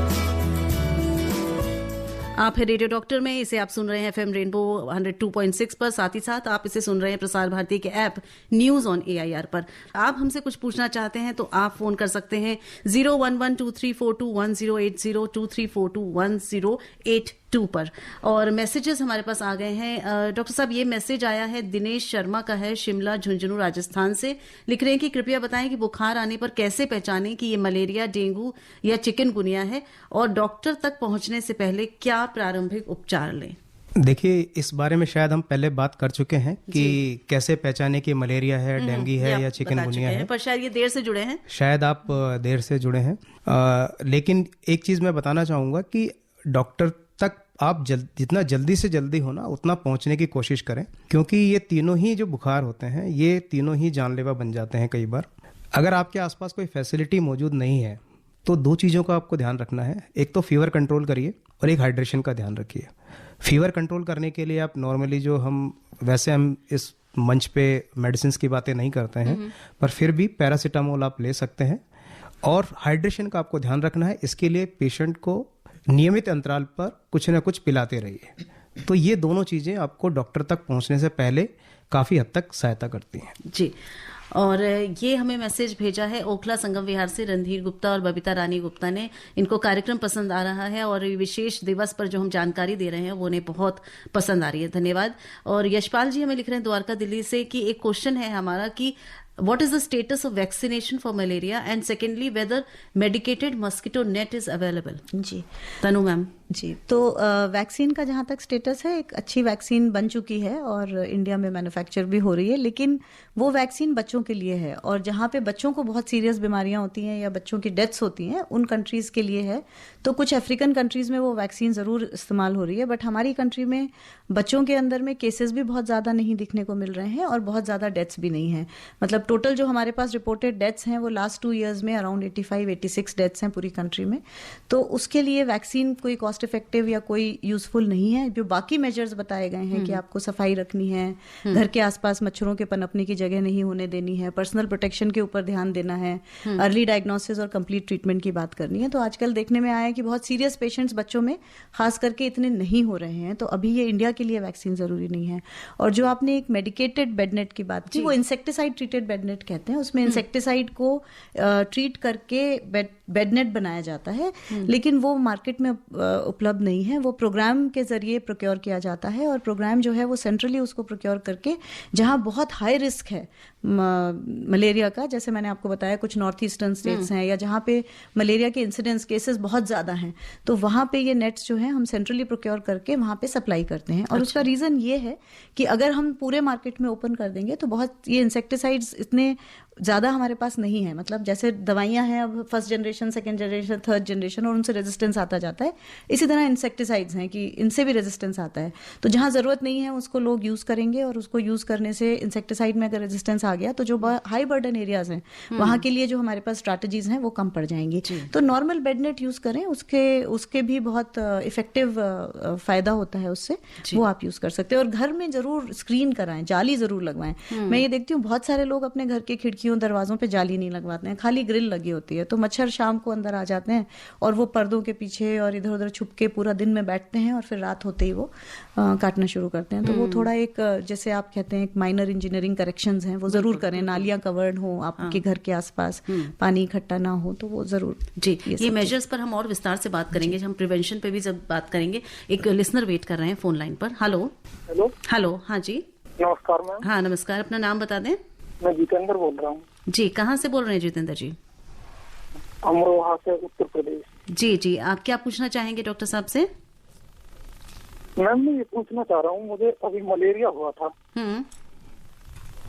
आप है रेडियो डॉक्टर में, इसे आप सुन रहे हैं FM रेनबो 102.6 पर, साथ ही साथ आप इसे सुन रहे हैं प्रसार भारती के ऐप न्यूज ऑन AIR पर। आप हमसे कुछ पूछना चाहते हैं तो आप फोन कर सकते हैं 01123421080 23421082 पर। और मैसेजेस हमारे पास आ गए हैं। डॉक्टर साहब, ये मैसेज आया है, दिनेश शर्मा का है, शिमला झुंझुनू राजस्थान से। लिख रहे हैं कि कृपया बताएं कि बुखार आने पर कैसे पहचानें कि ये मलेरिया, डेंगू या चिकनगुनिया है, और डॉक्टर तक पहुंचने से पहले क्या प्रारंभिक उपचार लें। देखिए, इस बारे में शायद हम पहले बात कर चुके हैं कि कैसे पहचाने कि मलेरिया है, डेंगू है या चिकनगुनिया है, पर शायद ये देर से जुड़े हैं। शायद आप देर से जुड़े हैं, लेकिन एक चीज़ मैं बताना चाहूँगा कि डॉक्टर तक आप जितना जल्दी से जल्दी हो ना, उतना पहुंचने की कोशिश करें, क्योंकि ये तीनों ही जो बुखार होते हैं, ये तीनों ही जानलेवा बन जाते हैं कई बार। अगर आपके आसपास कोई फैसिलिटी मौजूद नहीं है तो 2 चीज़ों का आपको ध्यान रखना है। एक तो फीवर कंट्रोल करिए, और एक हाइड्रेशन का ध्यान रखिए। फीवर कंट्रोल करने के लिए आप नॉर्मली जो हम इस मंच पे मेडिसिन की बातें नहीं करते हैं, पर फिर भी पैरासीटामोल आप ले सकते हैं। और हाइड्रेशन का आपको ध्यान रखना है, इसके लिए पेशेंट को नियमित अंतराल पर कुछ ना कुछ पिलाते रहिए। तो ये दोनों चीज़ें आपको डॉक्टर तक पहुंचने से पहले काफ़ी हद तक सहायता करती हैं। जी, और ये हमें मैसेज भेजा है ओखला संगम विहार से रणधीर गुप्ता और बबीता रानी गुप्ता ने। इनको कार्यक्रम पसंद आ रहा है, और विशेष दिवस पर जो हम जानकारी दे रहे हैं वो उन्हें बहुत पसंद आ रही है, धन्यवाद। और यशपाल जी हमें लिख रहे हैं द्वारका दिल्ली से कि एक क्वेश्चन है हमारा कि what is the status of vaccination for malaria, and secondly whether medicated mosquito net is available। जी, तनु मैम। जी, तो वैक्सीन का जहाँ तक स्टेटस है, एक अच्छी वैक्सीन बन चुकी है और इंडिया में मैन्युफैक्चर भी हो रही है, लेकिन वो वैक्सीन बच्चों के लिए है, और जहाँ पे बच्चों को बहुत सीरियस बीमारियां होती हैं या बच्चों की डेथ्स होती हैं, उन कंट्रीज के लिए है। तो कुछ अफ्रीकन कंट्रीज में वो वैक्सीन ज़रूर इस्तेमाल हो रही है, बट हमारी कंट्री में बच्चों के अंदर में केसेस भी बहुत ज़्यादा नहीं दिखने को मिल रहे हैं, और बहुत ज़्यादा डेथ्स भी नहीं है। मतलब टोटल जो हमारे पास रिपोर्टेड डेथ्स हैं वो लास्ट 2 ईयर्स में अराउंड 85-86 डेथ्स हैं पूरी कंट्री में। तो उसके लिए वैक्सीन कोई कॉस्ट इफेक्टिव या कोई यूजफुल नहीं है। जो बाकी मेजर्स बताए गए हैं कि आपको सफाई रखनी है, घर के आसपास मच्छरों के पनपने की जगह नहीं होने देनी है, पर्सनल प्रोटेक्शन के ऊपर ध्यान देना है, अर्ली डायग्नोसिस और कंप्लीट ट्रीटमेंट की बात करनी है। तो आजकल देखने में आया है कि बहुत सीरियस पेशेंट्स बच्चों में खास करके इतने नहीं हो रहे हैं, तो अभी ये इंडिया के लिए वैक्सीन जरूरी नहीं है। और जो आपने एक मेडिकेटेड बेडनेट की बात की, वो इंसेक्टिसाइड ट्रीटेड बेडनेट कहते हैं। उसमें इंसेक्टिसाइड को ट्रीट करके बेडनेट बनाया जाता है, लेकिन वो मार्केट में उपलब्ध नहीं है। वो प्रोग्राम के जरिए प्रोक्योर किया जाता है, और प्रोग्राम जो है वो सेंट्रली उसको प्रोक्योर करके जहां बहुत हाई रिस्क है मलेरिया का, जैसे मैंने आपको बताया कुछ नॉर्थ ईस्टर्न स्टेट्स हैं या जहां पे मलेरिया के इंसिडेंस केसेस बहुत ज्यादा हैं, तो वहां पे ये नेट्स जो है हम सेंट्रली प्रोक्योर करके वहां पे सप्लाई करते हैं। और उसका रीजन ये है कि अगर हम पूरे मार्केट में ओपन कर देंगे तो बहुत ये इंसेक्टिसाइड्स इतने ज्यादा हमारे पास नहीं है। मतलब जैसे दवाइयां हैं अब first generation, second generation, third generation, और उनसे रेजिस्टेंस आता जाता है, इसी तरह इंसेक्टिसाइड्स हैं कि इनसे भी रेजिस्टेंस आता है। तो जहां जरूरत नहीं है उसको लोग यूज करेंगे, और उसको यूज करने से इंसेक्टिसाइड में अगर रेजिस्टेंस आ गया तो जो हाई बर्डन एरियाज हैं वहां के लिए जो हमारे पास स्ट्रैटेजीज हैं वो कम पड़ जाएंगी। तो नॉर्मल बेडनेट यूज करें, उसके भी बहुत इफेक्टिव फायदा होता है उससे, वो आप यूज कर सकते हैं। और घर में जरूर स्क्रीन कराएं, जाली जरूर लगवाएं। मैं ये देखती हूँ बहुत सारे लोग अपने घर के खिड़कियों दरवाजों पे जाली नहीं लगवाते हैं, खाली ग्रिल लगी होती है, तो मच्छर शाम को अंदर आ जाते हैं और वो पर्दों के पीछे और इधर उधर छुप के पूरा दिन में बैठते हैं, और फिर रात होते ही वो काटना शुरू करते हैं। तो वो थोड़ा एक, जैसे आप कहते हैं, एक माइनर इंजीनियरिंग करेक्शंस हैं, वो जरूर करें। नालियां कवर्ड हो आपके घर के आसपास, पानी इकट्ठा ना हो, तो वो जरूर। जी, ये मेजर्स पर हम और विस्तार से बात करेंगे, हम प्रिवेंशन पे भी जब बात करेंगे। एक लिसनर वेट कर रहे हैं फोन लाइन पर। हेलो हेलो हेलो, हाँ जी, नमस्कार मैम। हाँ नमस्कार, अपना नाम बता दें। मैं जितेंद्र बोल रहा हूँ। जी, कहाँ से बोल रहे हैं जितेंद्र जी? अमरोहा से, उत्तर प्रदेश। जी जी, आप क्या पूछना चाहेंगे डॉक्टर साहब से? मैम मैं ये पूछना चाह रहा हूँ, मुझे अभी मलेरिया हुआ था,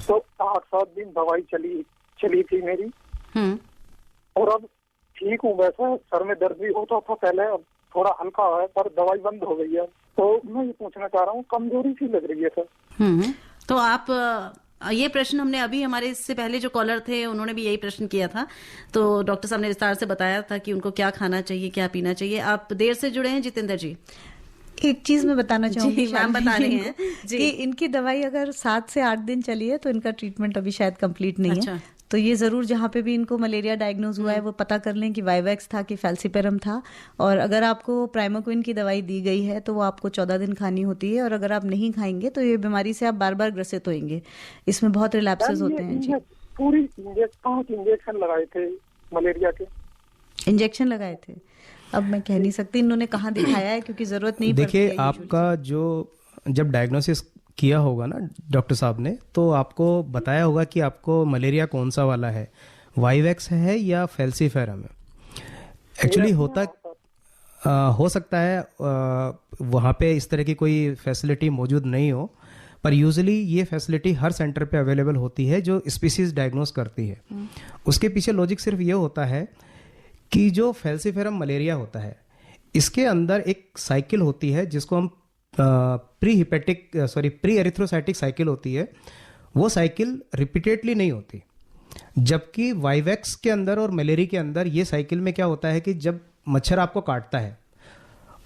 तो 8-7 दिन दवाई चली थी मेरी, और अब ठीक हूँ। वैसे सर में दर्द भी होता था पहले, अब थोड़ा हल्का है, पर दवाई बंद हो गई है। तो मैं ये पूछना चाह रहा हूँ, कमजोरी सी लग रही है सर। तो आप ये प्रश्न हमने अभी, हमारे इससे पहले जो कॉलर थे उन्होंने भी यही प्रश्न किया था, तो डॉक्टर साहब ने विस्तार से बताया था कि उनको क्या खाना चाहिए, क्या पीना चाहिए। आप देर से जुड़े हैं जितेंद्र जी? एक चीज मैं बताना चाहूंगी, मैम बता रही हैं कि इनकी दवाई अगर 7 से 8 दिन चली है तो इनका ट्रीटमेंट अभी शायद कंप्लीट नहीं है। तो ये जरूर जहाँ पे भी इनको मलेरिया डायग्नोज हुआ है वो पता कर लें कि वाइवैक्स था कि फैल्सिपेरम था। और अगर आपको प्राइमोक्विन की दवाई दी गई है तो वो आपको 14 दिन खानी होती है, और अगर आप नहीं खाएंगे तो ये बीमारी से आप बार बार ग्रसित होंगे। इसमें बहुत रिलैप्सेस होते हैं। जी, पूरी इंजेक्शन लगाए थे मलेरिया के। इंजेक्शन लगाए थे, अब मैं कह नहीं सकती इन्होंने कहाँ दिखाया है, क्योंकि जरूरत नहीं पड़ती है। देखिए, आपका जो जब डायग्नोसिस किया होगा ना डॉक्टर साहब ने, तो आपको बताया होगा कि आपको मलेरिया कौन सा वाला है, वाइवैक्स है या फैल्सिफेरम है। एक्चुअली हो सकता है वहाँ पे इस तरह की कोई फैसिलिटी मौजूद नहीं हो, पर यूजुअली ये फैसिलिटी हर सेंटर पे अवेलेबल होती है जो स्पीसीज डायग्नोस करती है। उसके पीछे लॉजिक सिर्फ ये होता है कि जो फैल्सिफेरम मलेरिया होता है, इसके अंदर एक साइकिल होती है जिसको हम प्री एरिथ्रोसाइटिक साइकिल होती है। वो साइकिल रिपीटेडली नहीं होती, जबकि वाइवैक्स के अंदर और मलेरिया के अंदर ये साइकिल में क्या होता है कि जब मच्छर आपको काटता है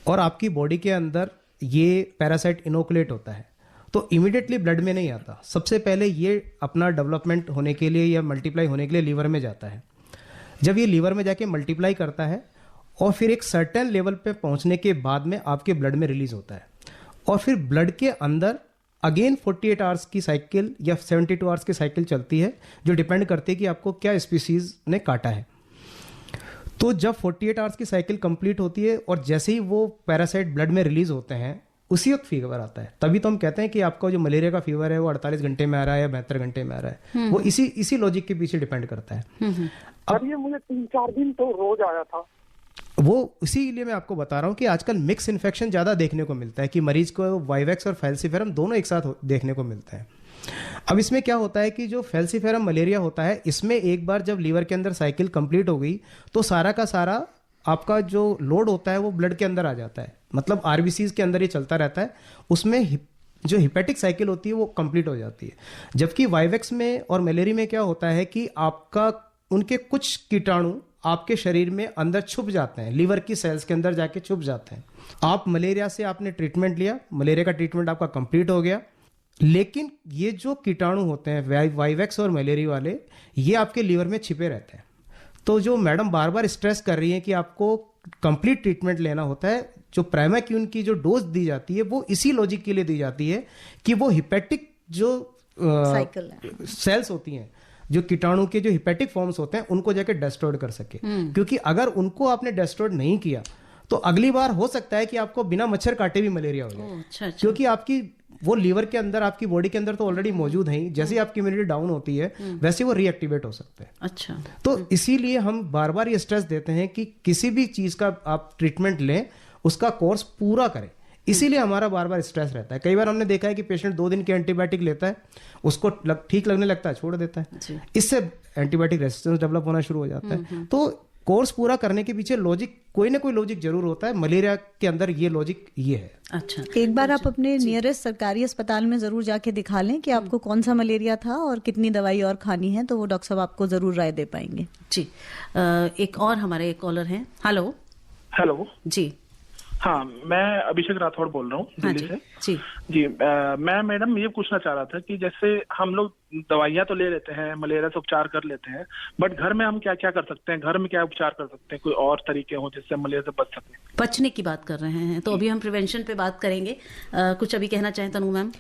और आपकी बॉडी के अंदर ये पैरासाइट इनोकुलेट होता है, तो इमीडिएटली ब्लड में नहीं आता। सबसे पहले ये अपना डेवलपमेंट होने के लिए या मल्टीप्लाई होने के लिए लीवर में जाता है। जब ये लीवर में जाके मल्टीप्लाई करता है और फिर एक सर्टेन लेवल पे पहुंचने के बाद में आपके ब्लड में रिलीज होता है, और फिर ब्लड के अंदर अगेन 48 आवर्स की साइकिल या 72 आवर्स की साइकिल चलती है, जो डिपेंड करती है कि आपको क्या स्पीसीज ने काटा है। तो जब 48 आवर्स की साइकिल कंप्लीट होती है और जैसे ही वो पैरासाइट ब्लड में रिलीज होते हैं, उसी वक्त फीवर आता है। तभी तो हम कहते हैं कि आपका जो मलेरिया का फीवर है वो 48 घंटे में आ रहा है या 72 घंटे में आ रहा है। वो इसी लॉजिक के पीछे डिपेंड करता है। अब ये मुझे 3-4 दिन तो रोज आया था। वो इसीलिए मैं आपको बता रहा हूँ कि आजकल मिक्स इन्फेक्शन ज़्यादा देखने को मिलता है, कि मरीज को वाइवैक्स और फैल्सिफेरम दोनों एक साथ देखने को मिलता है। अब इसमें क्या होता है कि जो फैल्सिफेरम मलेरिया होता है, इसमें एक बार जब लीवर के अंदर साइकिल कंप्लीट हो गई तो सारा का सारा आपका जो लोड होता है वो ब्लड के अंदर आ जाता है, मतलब आरबीसीज के अंदर ये चलता रहता है। उसमें जो हिपेटिक साइकिल होती है वो कंप्लीट हो जाती है। जबकि वाइवैक्स में और मलेरिया में क्या होता है कि आपका उनके कुछ कीटाणु आपके शरीर में अंदर छुप जाते हैं, लीवर की सेल्स के अंदर जाके छुप जाते हैं। आप मलेरिया से आपने ट्रीटमेंट लिया, मलेरिया का ट्रीटमेंट आपका कंप्लीट हो गया, लेकिन ये जो कीटाणु होते हैं वाइवेक्स और मलेरिया वाले, ये आपके लीवर में छिपे रहते हैं। तो जो मैडम बार बार स्ट्रेस कर रही है कि आपको कंप्लीट ट्रीटमेंट लेना होता है, जो प्राइमाक्यून की जो डोज दी जाती है वो इसी लॉजिक के लिए दी जाती है कि वो हिपेटिक जो साइकिल सेल्स होती हैं, जो कीटाणु के जो हिपेटिक फॉर्म्स होते हैं, उनको जाके डिस्ट्रॉय कर सके। क्योंकि अगर उनको आपने डिस्ट्रॉय नहीं किया तो अगली बार हो सकता है कि आपको बिना मच्छर काटे भी मलेरिया हो जाए। अच्छा। क्योंकि आपकी वो लीवर के अंदर, आपकी बॉडी के अंदर तो ऑलरेडी मौजूद है ही, जैसे ही आपकी इम्यूनिटी डाउन होती है वैसे वो रीएक्टिवेट हो सकते हैं। अच्छा। तो इसीलिए हम बार बार ये स्ट्रेस देते हैं कि किसी भी चीज का आप ट्रीटमेंट लें, उसका कोर्स पूरा करें। इसीलिए हमारा बार बार स्ट्रेस रहता है। कई बार हमने देखा है कि पेशेंट 2 दिन की एंटीबायोटिक लेता है, उसको ठीक लगने लगता है, छोड़ देता है, इससे एंटीबायोटिक रेजिस्टेंस डेवलप होना शुरू हो जाता है। तो कोर्स पूरा करने के पीछे लॉजिक, कोई ना कोई लॉजिक जरूर होता है। मलेरिया के अंदर ये लॉजिक ये है। अच्छा। एक बार आप अपने नियरेस्ट सरकारी अस्पताल में जरूर जाके दिखा लें कि आपको कौन सा मलेरिया था और कितनी दवाई और खानी है, तो वो डॉक्टर साहब आपको जरूर राय दे पाएंगे। जी। एक और हमारे कॉलर हैं। हेलो। हेलो जी। हाँ, मैं अभिषेक राठौड़ बोल रहा हूँ दिल्ली से। जी जी। मैं मैडम ये पूछना चाह रहा था कि जैसे हम लोग दवाइयाँ तो ले लेते हैं, मलेरिया से उपचार कर लेते हैं, बट घर में हम क्या क्या कर सकते हैं, घर में क्या उपचार कर सकते हैं, कोई और तरीके हो जिससे मलेरिया से बच सके? बचने की बात कर रहे हैं तो अभी हम प्रिवेंशन पे बात करेंगे। कुछ अभी कहना चाहें तनु मैम?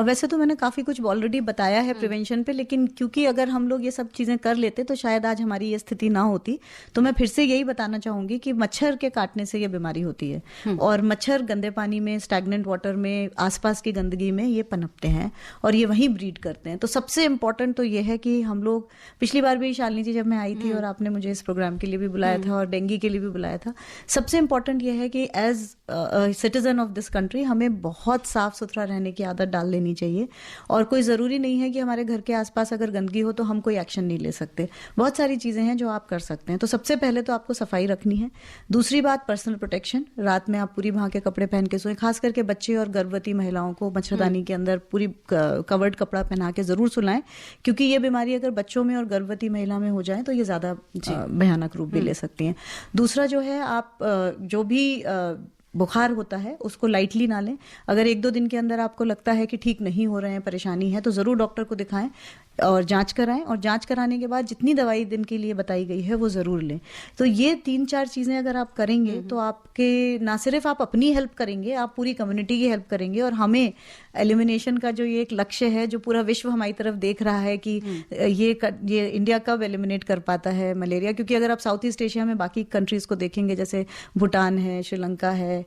वैसे तो मैंने काफी कुछ ऑलरेडी बताया है प्रिवेंशन पे, लेकिन क्योंकि अगर हम लोग ये सब चीजें कर लेते तो शायद आज हमारी ये स्थिति ना होती। तो मैं फिर से यही बताना चाहूंगी कि मच्छर के काटने से ये बीमारी होती है, और मच्छर गंदे पानी में, स्टैग्नेंट वाटर में, आसपास की गंदगी में ये पनपते हैं और ये वहीं ब्रीड करते हैं। तो सबसे इम्पोर्टेंट तो ये है कि हम लोग, पिछली बार भी शालिनी जी जब मैं आई थी और आपने मुझे इस प्रोग्राम के लिए भी बुलाया था और डेंगू के लिए भी बुलाया था, सबसे इम्पोर्टेंट ये है कि as citizen of this country हमें बहुत साफ सुथरा रहने की आदत डाल लेनी चाहिए। और कोई ज़रूरी नहीं है कि हमारे घर के आसपास अगर गंदगी हो तो हम कोई एक्शन नहीं ले सकते। बहुत सारी चीज़ें हैं जो आप कर सकते हैं। तो सबसे पहले तो आपको सफाई रखनी है। दूसरी बात, पर्सनल प्रोटेक्शन। रात में आप पूरी भाँ के कपड़े पहन के सोएं। खास करके बच्चे और गर्भवती महिलाओं को मच्छरदानी के अंदर पूरी कवर्ड कपड़ा पहना के जरूर सुलाएं, क्योंकि ये बीमारी अगर बच्चों में और गर्भवती महिला में हो जाए तो ये ज्यादा भयानक रूप भी ले सकती हैं। दूसरा जो है, आप जो भी बुखार होता है उसको लाइटली ना लें। अगर 1-2 दिन के अंदर आपको लगता है कि ठीक नहीं हो रहे हैं, परेशानी है, तो जरूर डॉक्टर को दिखाएं और जांच कराएं, और जांच कराने के बाद जितनी दवाई दिन के लिए बताई गई है वो जरूर लें। तो ये 3-4 चीजें अगर आप करेंगे तो आपके, ना सिर्फ आप अपनी हेल्प करेंगे, आप पूरी कम्युनिटी की हेल्प करेंगे। और हमें एलिमिनेशन का जो ये एक लक्ष्य है, जो पूरा विश्व हमारी तरफ देख रहा है कि ये इंडिया कब एलिमिनेट कर पाता है मलेरिया, क्योंकि अगर आप साउथ ईस्ट एशिया में बाकी कंट्रीज को देखेंगे, जैसे भूटान है, श्रीलंका है,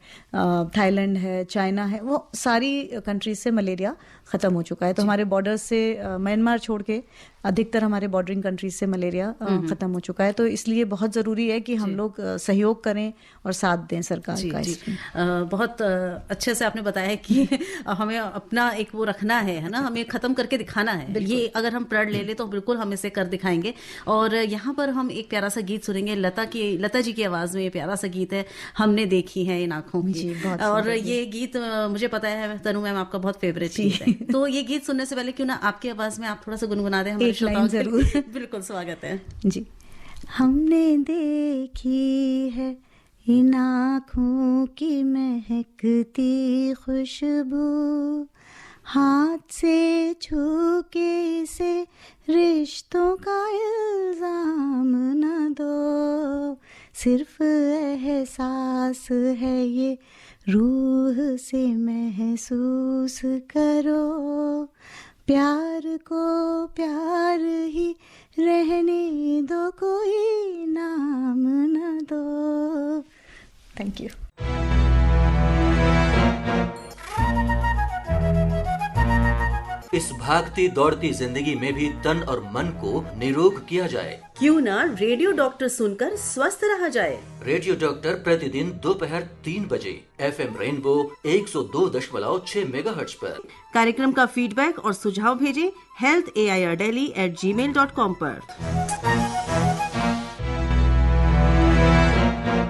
थाईलैंड है, चाइना है, वो सारी कंट्रीज से मलेरिया खत्म हो चुका है। तो हमारे बॉर्डर्स से म्यांमार छोड़ के अधिकतर हमारे बॉर्डरिंग कंट्रीज से मलेरिया खत्म हो चुका है। तो इसलिए बहुत जरूरी है कि हम लोग सहयोग करें और साथ दें सरकार का। बहुत अच्छे से आपने बताया कि हमें अपना एक वो रखना है ना, हमें खत्म करके दिखाना है। ये अगर हम प्रण ले ले तो बिल्कुल हम इसे कर दिखाएंगे। और यहाँ पर हम एक प्यारा सा गीत सुनेंगे, लता जी की आवाज में। ये प्यारा सा गीत है, हमने देखी है इन आंखों की। और ये गीत मुझे पता है तनु मैम आपका बहुत फेवरेट गीत है। तो ये गीत सुनने से पहले क्यों ना आपकी आवाज में आप थोड़ा सा गुनगुना दें हमारे श्रोताओं के लिए। बिल्कुल, स्वागत है जी। हमने देखी है इन आँखों की महकती खुशबू, हाथ से छू के इसे रिश्तों का इल्जाम न दो, सिर्फ एहसास है ये रूह से महसूस करो, प्यार को प्यार ही रहने दो, कोई नाम न दो। Thank you. इस भागती दौड़ती जिंदगी में भी तन और मन को निरोग किया जाए। क्यों ना रेडियो डॉक्टर सुनकर स्वस्थ रहा जाए। रेडियो डॉक्टर प्रतिदिन दोपहर 3 बजे FM रेनबो 102.6 मेगाहर्ट्ज पर। कार्यक्रम का फीडबैक और सुझाव भेजें healthairdelhi@gmail.com पर।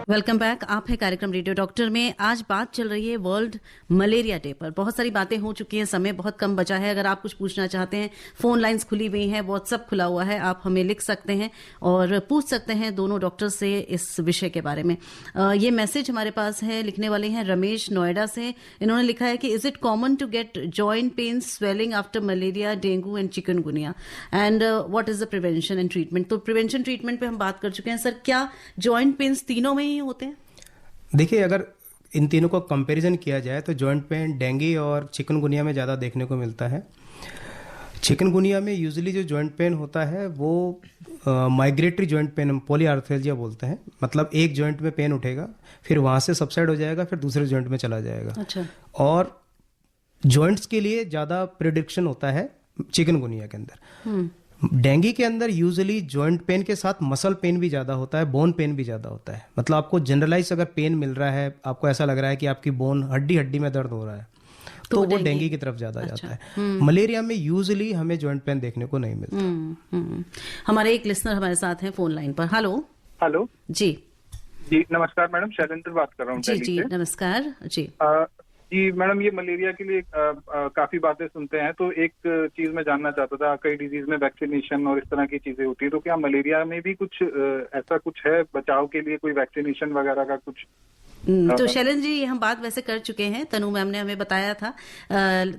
Welcome back. आप है कार्यक्रम रेडियो डॉक्टर में। आज बात चल रही है वर्ल्ड मलेरिया डे पर। बहुत सारी बातें हो चुकी हैं, समय बहुत कम बचा है। अगर आप कुछ पूछना चाहते हैं, फोन लाइंस खुली हुई हैं, व्हाट्सएप खुला हुआ है, आप हमें लिख सकते हैं और पूछ सकते हैं दोनों डॉक्टर से इस विषय के बारे में। ये मैसेज हमारे पास है, लिखने वाले हैं रमेश नोएडा से। इन्होंने लिखा है कि is it common to get joint pain, swelling after malaria, dengue and chikungunya, and what is the prevention and treatment. तो प्रिवेंशन ट्रीटमेंट पे हम बात कर चुके हैं। सर, क्या जॉइंट पेन्स तीनों में ही होते हैं? देखिए, अगर इन तीनों को कंपैरिजन किया जाए तो जॉइंट पेन डेंगू और चिकनगुनिया में ज़्यादा देखने को मिलता है। चिकनगुनिया में यूजुअली जो जॉइंट पेन होता है वो माइग्रेटरी जॉइंट पेन, हम पॉलीआर्थ्रेल्जिया बोलते हैं। मतलब एक जॉइंट में पेन उठेगा, फिर वहाँ से सबसाइड हो जाएगा, फिर दूसरे जॉइंट में चला जाएगा। अच्छा। और जॉइंट्स के लिए ज़्यादा प्रिडिक्शन होता है चिकनगुनिया के अंदर। डेंगू के अंदर यूजुअली जॉइंट पेन के साथ मसल पेन भी ज़्यादा होता है, बोन पेन भी ज़्यादा होता है। मतलब आपको जनरलाइज अगर पेन मिल रहा है, आपको ऐसा लग रहा है कि आपकी बोन हड्डी में दर्द हो रहा है, तो वो डेंगू की तरफ ज़्यादा जाता है। मलेरिया में यूजुअली हमें जॉइंट पेन देखने को नहीं मिलता। हमारे एक लिसनर हमारे साथ हैं फोन लाइन पर। हेलो। हेलो जी जी, नमस्कार मैडम, शैलेंद्र बात कर रहा हूँ। जी नमस्कार जी। जी मैडम, ये मलेरिया के लिए काफी बातें सुनते हैं, तो एक चीज मैं जानना चाहता था। कई डिजीज में वैक्सीनेशन और इस तरह की चीजें होती है, तो क्या मलेरिया में भी कुछ ऐसा कुछ है बचाव के लिए, कोई वैक्सीनेशन वगैरह का कुछ? तो शैलेंद्र जी, हम बात वैसे कर चुके हैं, तनु मैम ने हमें बताया था।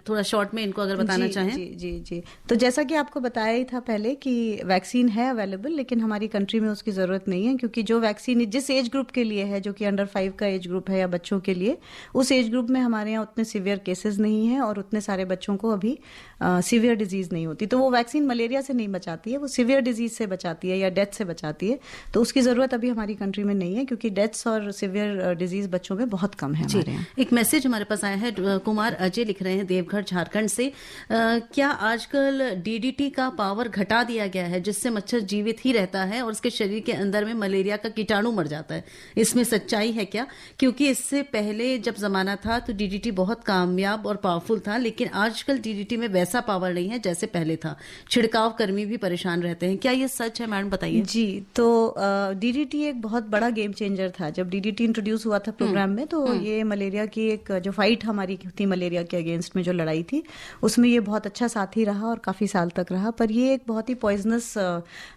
थोड़ा शॉर्ट में इनको अगर बताना चाहें। जी। तो जैसा कि आपको बताया ही था पहले कि वैक्सीन है अवेलेबल, लेकिन हमारी कंट्री में उसकी जरूरत नहीं है, क्योंकि जो वैक्सीन जिस एज ग्रुप के लिए है, जो कि अंडर 5 का एज ग्रुप है या बच्चों के लिए, उस एज ग्रुप में हमारे यहाँ उतने सीवियर केसेस नहीं है और उतने सारे बच्चों को अभी सीवियर डिजीज नहीं होती। तो वो वैक्सीन मलेरिया से नहीं बचाती है, वो सीवियर डिजीज से बचाती है या डेथ से बचाती है। तो उसकी जरूरत अभी हमारी कंट्री में नहीं है, क्योंकि डेथ्स और सीवियर डिजीज बच्चों में बहुत कम है हमारे यहाँ। एक मैसेज हमारे पास आया है, कुमार अजय लिख रहे हैं देवघर झारखंड से। क्या आजकल डीडीटी का पावर घटा दिया गया है, जिससे मच्छर जीवित ही रहता है और उसके शरीर के अंदर में मलेरिया का कीटाणु मर जाता है? इसमें सच्चाई है क्या? क्योंकि इससे पहले जब जमाना था तो डीडीटी बहुत कामयाब और पावरफुल था, लेकिन आजकल डीडीटी में वैसा पावर नहीं है जैसे पहले था। छिड़काव कर्मी भी परेशान रहते हैं। क्या ये सच है मैडम, बताइए। जी, तो डीडीटी एक बहुत बड़ा गेम चेंजर था। जब डीडीटी इंट्रोड्यूस हुआ था प्रोग्राम में, तो ये मलेरिया की एक जो फाइट हमारी थी मलेरिया के अगेंस्ट में, जो लड़ाई थी, उसमें ये बहुत अच्छा साथी रहा और काफी साल तक रहा। पर ये एक बहुत ही पॉइजनस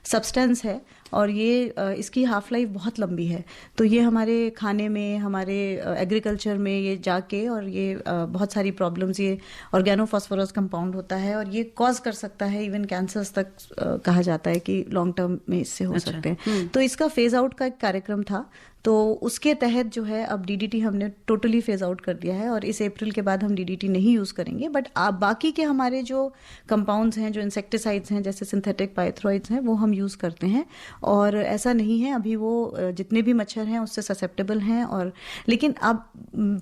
सब्सटेंस है और ये इसकी हाफ लाइफ बहुत लंबी है। तो ये हमारे खाने में, हमारे एग्रीकल्चर में ये जाके, और ये बहुत सारी प्रॉब्लम्स, ये ऑर्गेनोफॉस्फोरस कंपाउंड होता है और ये कॉज कर सकता है इवन कैंसर्स तक। कहा जाता है कि लॉन्ग टर्म में इससे हो सकते हैं। तो इसका फेज आउट का एक कार्यक्रम था, तो उसके तहत जो है अब डीडीटी हमने टोटली फेज आउट कर दिया है और इस अप्रैल के बाद हम डीडीटी नहीं यूज करेंगे। बट बाकी के हमारे जो कंपाउंड्स हैं, जो इंसेक्टिसाइड्स हैं, जैसे सिंथेटिक पाइथ्रोइड्स हैं, वो हम यूज करते हैं। और ऐसा नहीं है, अभी वो जितने भी मच्छर हैं उससे ससेप्टेबल हैं। और लेकिन अब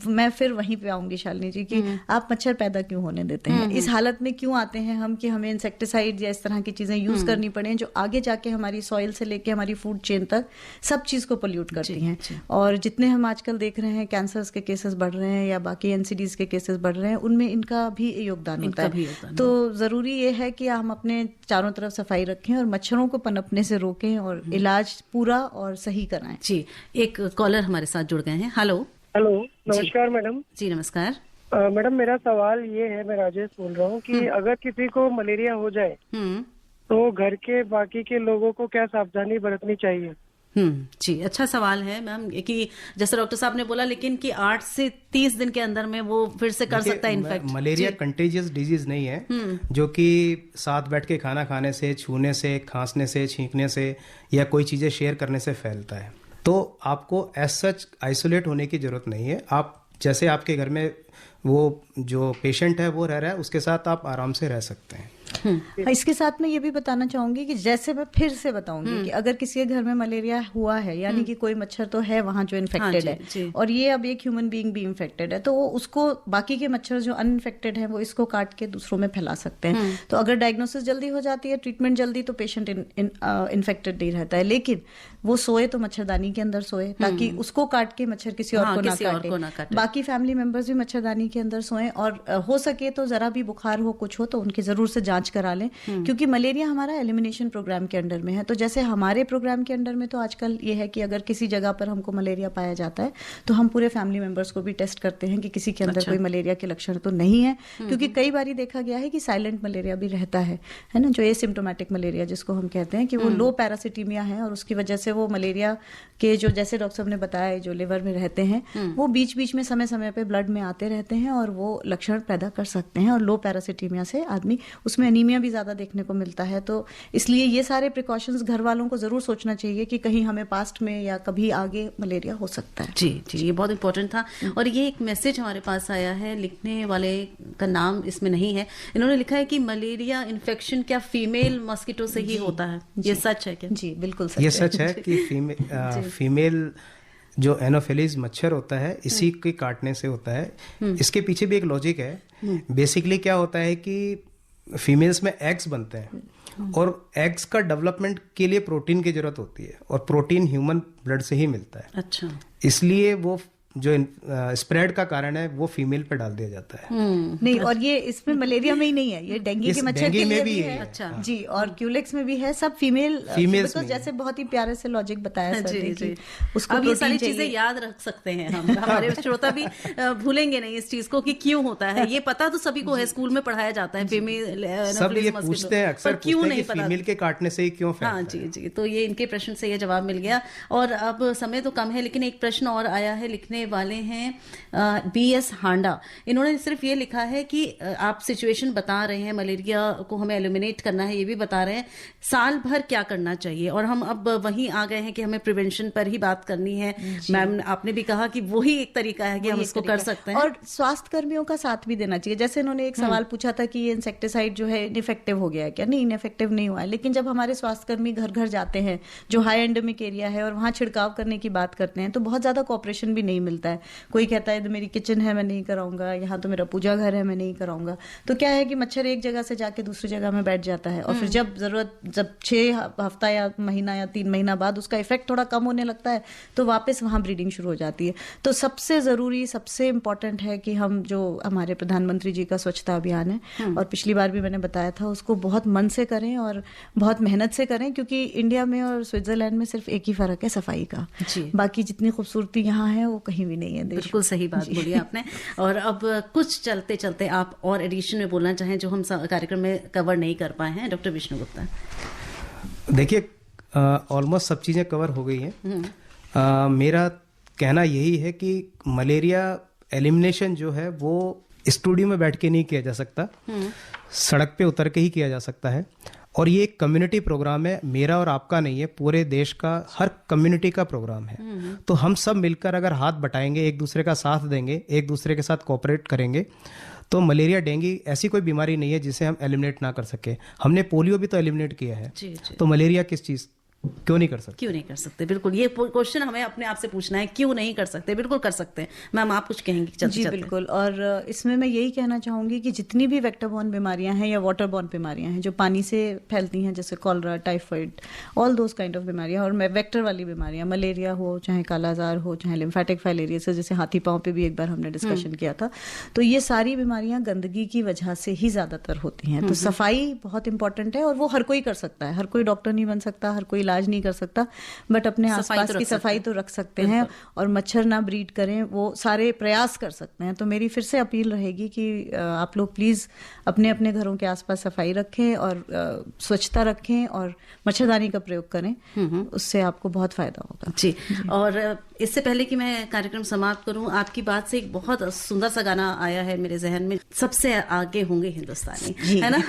मैं फिर वहीं पे आऊंगी शालिनी जी कि आप मच्छर पैदा क्यों होने देते हैं? इस हालत में क्यों आते हैं हम कि हमें इंसेक्टिसाइड या इस तरह की चीजें यूज करनी पड़े, जो आगे जाके हमारी सॉइल से लेके हमारी फूड चेन तक सब चीज को पोल्यूट करती हैं। और जितने हम आजकल देख रहे हैं कैंसर्स के केसेस बढ़ रहे हैं या बाकी एनसीडीज के केसेस बढ़ रहे हैं, उनमें इनका भी योगदान होता है। तो जरूरी ये है कि हम अपने चारों तरफ सफाई रखें और मच्छरों को पनपने से रोकें और इलाज पूरा और सही कराएं। जी, एक कॉलर हमारे साथ जुड़ गए हैं। हेलो। नमस्कार मैडम। जी नमस्कार मैडम, मेरा सवाल ये है, मैं राजेश बोल रहा हूँ कि अगर किसी को मलेरिया हो जाए तो घर के बाकी के लोगों को क्या सावधानी बरतनी चाहिए? जी, अच्छा सवाल है मैम, कि जैसे डॉक्टर साहब ने बोला, लेकिन कि 8 से 30 दिन के अंदर में वो फिर से कर सकता है इन्फेक्ट। मलेरिया कंटेजियस डिजीज नहीं है, जो कि साथ बैठ के खाना खाने से, छूने से, खांसने से, छींकने से या कोई चीजें शेयर करने से फैलता है। तो आपको एज सच आइसोलेट होने की जरूरत नहीं है। आप जैसे आपके घर में वो जो पेशेंट है वो रह रहा है, उसके साथ आप आराम से रह सकते हैं। इसके साथ मैं ये भी बताना चाहूंगी कि जैसे मैं फिर से बताऊंगी कि अगर किसी के घर में मलेरिया हुआ है, यानी कि कोई मच्छर तो है वहां जो इन्फेक्टेड है, और ये अब एक ह्यूमन बीइंग भी इन्फेक्टेड है, तो वो उसको बाकी के मच्छर जो अनइन्फेक्टेड है वो इसको काट के दूसरों में फैला सकते हैं। तो अगर डायग्नोसिस जल्दी हो जाती है, ट्रीटमेंट जल्दी, तो पेशेंट इन्फेक्टेड नहीं रहता है। लेकिन वो सोए तो मच्छरदानी के अंदर सोए, ताकि उसको काट के मच्छर किसी और को ना काटे। बाकी फैमिली मेंबर्स भी मच्छरदानी के अंदर सोए, और हो सके तो जरा भी बुखार हो, कुछ हो, तो उनकी जरूर से जांच करा लें, क्योंकि मलेरिया हमारा एलिमिनेशन प्रोग्राम के अंडर में है। तो जैसे हमारे प्रोग्राम के अंडर में तो आजकल ये है कि अगर किसी जगह पर हमको मलेरिया पाया जाता है तो हम पूरे फैमिली मेंबर्स को भी टेस्ट करते हैं कि किसी के अंदर कोई मलेरिया के लक्षण तो नहीं है, क्योंकि कई बार देखा गया है कि साइलेंट मलेरिया भी रहता है ना, जो एसिम्प्टोमेटिक मलेरिया जिसको हम कहते हैं, कि वो लो पैरासिटीमिया है और उसकी वजह से वो मलेरिया के जो, जैसे डॉक्टर साहब ने बताया, जो लिवर में रहते हैं वो बीच बीच में समय समय पे ब्लड में आते रहते हैं और वो लक्षण पैदा कर सकते हैं। और लो पैरासिटीमिया से आदमी, उसमें एनीमिया भी ज्यादा देखने को मिलता है। तो इसलिए ये सारे प्रिकॉशंस घर वालों को जरूर सोचना चाहिए कि कहीं हमें पास्ट में या कभी आगे मलेरिया हो सकता है। जी जी, ये बहुत इंपॉर्टेंट था। और ये एक मैसेज हमारे पास आया है, लिखने वाले का नाम इसमें नहीं है, इन्होंने लिखा है कि मलेरिया इन्फेक्शन क्या फीमेल मॉस्किटो से ही होता है, ये सच है क्या? जी बिल्कुल सच ये सच है कि फीमेल जो एनोफिलीज मच्छर होता है इसी के काटने से होता है। इसके पीछे भी एक लॉजिक है। बेसिकली क्या होता है कि फीमेल्स में एग्स बनते हैं और एग्स का डेवलपमेंट के लिए प्रोटीन की जरूरत होती है और प्रोटीन ह्यूमन ब्लड से ही मिलता है। अच्छा, इसलिए वो जो स्प्रेड का कारण है वो फीमेल पे डाल दिया जाता है। नहीं, और ये इसमें मलेरिया में ही नहीं है, ये डेंगू के मच्छर के लिए भी है। अच्छा जी, और क्यूलेक्स में भी है, सब फीमेल्स में, जैसे बहुत ही प्यारे से लॉजिक बताया सर ने कि उसको अब ये सारी चीजें याद रख सकते हैं हम, हमारे श्रोता भी भूलेंगे नहीं इस चीज को कि क्यों होता है। ये पता तो सभी को है, स्कूल में पढ़ाया जाता है, फीमेल सब ये पूछते हैं अक्सर, क्यों नहीं पता, फीमेल के काटने से ही क्यों फैलता है। हाँ जी जी, तो ये इनके प्रश्न से ये जवाब मिल गया। और अब समय तो कम है, लेकिन एक प्रश्न और आया है, लिखने वाले हैं BS हांडा। इन्होंने सिर्फ ये लिखा है कि आप सिचुएशन बता रहे हैं, मलेरिया को हमें एलिमिनेट करना है, ये भी बता रहे हैं साल भर क्या करना चाहिए। और हम अब वहीं आ गए हैं कि हमें प्रिवेंशन पर ही बात करनी है। मैम आपने भी कहा कि वही एक तरीका है कि हम इसको कर सकते हैं, और स्वास्थ्य कर्मियों का साथ भी देना चाहिए। जैसे इन्होंने एक सवाल पूछा था कि ये इंसेक्टिसाइड जो है इनफेक्टिव हो गया है क्या? नहीं, इनफेक्टिव नहीं हुआ है, लेकिन जब हमारे स्वास्थ्य कर्मी घर घर जाते हैं जो हाई एंडेमिक एरिया है और वहां छिड़काव करने की बात करते हैं तो बहुत ज्यादा कोऑपरेशन भी नहीं मिलता है। कोई कहता है तो मेरी किचन है मैं नहीं कराऊंगा, यहाँ तो मेरा पूजा घर है मैं नहीं कराऊंगा। तो क्या है कि मच्छर एक जगह से जाके दूसरी जगह में बैठ जाता है और फिर जब 6 हफ्ता या महीना या 3 महीना बाद उसका इफेक्ट थोड़ा कम होने लगता है तो वापस वहां ब्रीडिंग शुरू हो जाती है। तो सबसे जरूरी, सबसे इम्पोर्टेंट है कि हम, जो हमारे प्रधानमंत्री जी का स्वच्छता अभियान है और पिछली बार भी मैंने बताया था, उसको बहुत मन से करें और बहुत मेहनत से करें, क्योंकि इंडिया में और स्विट्जरलैंड में सिर्फ एक ही फर्क है, सफाई का। बाकी जितनी खूबसूरती यहाँ है वो कहीं भी नहीं है। बिल्कुल सही बात बोली आपने। और अब कुछ चलते चलते आप और एडिशन में बोलना चाहें जो हम कार्यक्रम में कवर नहीं कर पाए हैं, डॉक्टर विष्णु गुप्ता। देखिए, ऑलमोस्ट सब चीजें कवर हो गई हैं। मेरा कहना यही है कि मलेरिया एलिमिनेशन जो है वो स्टूडियो में बैठ के नहीं किया जा सकता, सड़क पे उतर के ही किया जा सकता है। और ये एक कम्युनिटी प्रोग्राम है, मेरा और आपका नहीं है, पूरे देश का, हर कम्युनिटी का प्रोग्राम है। तो हम सब मिलकर अगर हाथ बटाएंगे, एक दूसरे का साथ देंगे, एक दूसरे के साथ कोऑपरेट करेंगे, तो मलेरिया, डेंगू ऐसी कोई बीमारी नहीं है जिसे हम एलिमिनेट ना कर सके। हमने पोलियो भी तो एलिमिनेट किया है, तो मलेरिया किस चीज क्यों नहीं कर सकते? क्यों नहीं कर सकते? बिल्कुल, ये क्वेश्चन हमें अपने आप से पूछना है, क्यों नहीं कर सकते? बिल्कुल कर सकते हैं। मैम आप कुछ कहेंगी? जी बिल्कुल, और इसमें मैं यही कहना चाहूंगी कि जितनी भी वेक्टर बॉर्न बीमारियां हैं या वाटर बॉर्न बीमारियां हैं जो पानी से फैलती हैं, जैसे cholera, typhoid, all those kind of बीमारियां, और वेक्टर वाली बीमारियां, मलेरिया हो, चाहे कालाजार हो, चाहे लिम्फेटिक फाइलेरियोसिस, जैसे हाथी पांव पे भी एक बार हमने डिस्कशन किया था, तो ये सारी बीमारियां गंदगी की वजह से ही ज्यादातर होती हैं। तो सफाई बहुत इंपॉर्टेंट है और वो हर कोई कर सकता है। हर कोई डॉक्टर नहीं बन सकता, हर कोई इलाज नहीं कर सकता, बट अपने आसपास की सफाई तो रख सकते हैं और मच्छर ना ब्रीड करें, वो सारे प्रयास कर सकते हैं। तो मेरी फिर से अपील रहेगी कि आप लोग प्लीज अपने अपने घरों के आसपास सफाई रखें और स्वच्छता रखें और मच्छरदानी का प्रयोग करें, उससे आपको बहुत फायदा होगा। जी, और इससे पहले कि मैं कार्यक्रम समाप्त करूं, आपकी बात से एक बहुत सुंदर सा गाना आया है मेरे जहन में, सबसे आगे होंगे हिंदुस्तानी, है ना?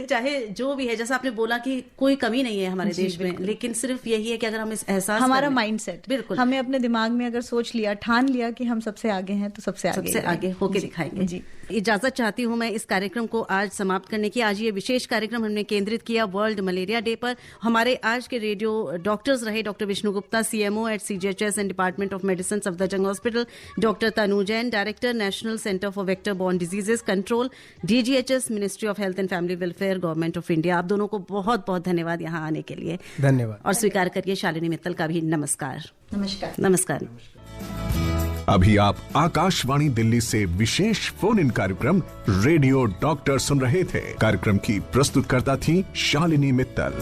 चाहे जो भी है, जैसा आपने बोला कि कोई कमी नहीं है हमारे देश में, लेकिन सिर्फ यही है कि अगर हम इस एहसास, हमारा माइंडसेट, बिल्कुल हमें अपने दिमाग में अगर सोच लिया, ठान लिया कि हम सबसे आगे हैं, तो सबसे आगे होके दिखाएंगे। जी, इजाजत चाहती हूँ मैं इस कार्यक्रम को आज समाप्त करने की। आज ये विशेष कार्यक्रम हमने केंद्रित किया वर्ल्ड मलेरिया डे पर। हमारे आज के रेडियो डॉक्टर्स रहे doctor Vishnu Gupta, CMO at CGHS and department of medicine Safdarjung hospital, doctor Tanu Jain, director national centre for vector borne diseases control, DGHS, ministry of health and family welfare, government of India. आप दोनों को बहुत बहुत धन्यवाद यहाँ आने के लिए। धन्यवाद। और स्वीकार करिए शालिनी मित्तल का भी नमस्कार। नमस्कार। नमस्कार। अभी आप आकाशवाणी दिल्ली से विशेष फोन इन कार्यक्रम रेडियो डॉक्टर सुन रहे थे। कार्यक्रम की प्रस्तुतकर्ता थी शालिनी मित्तल।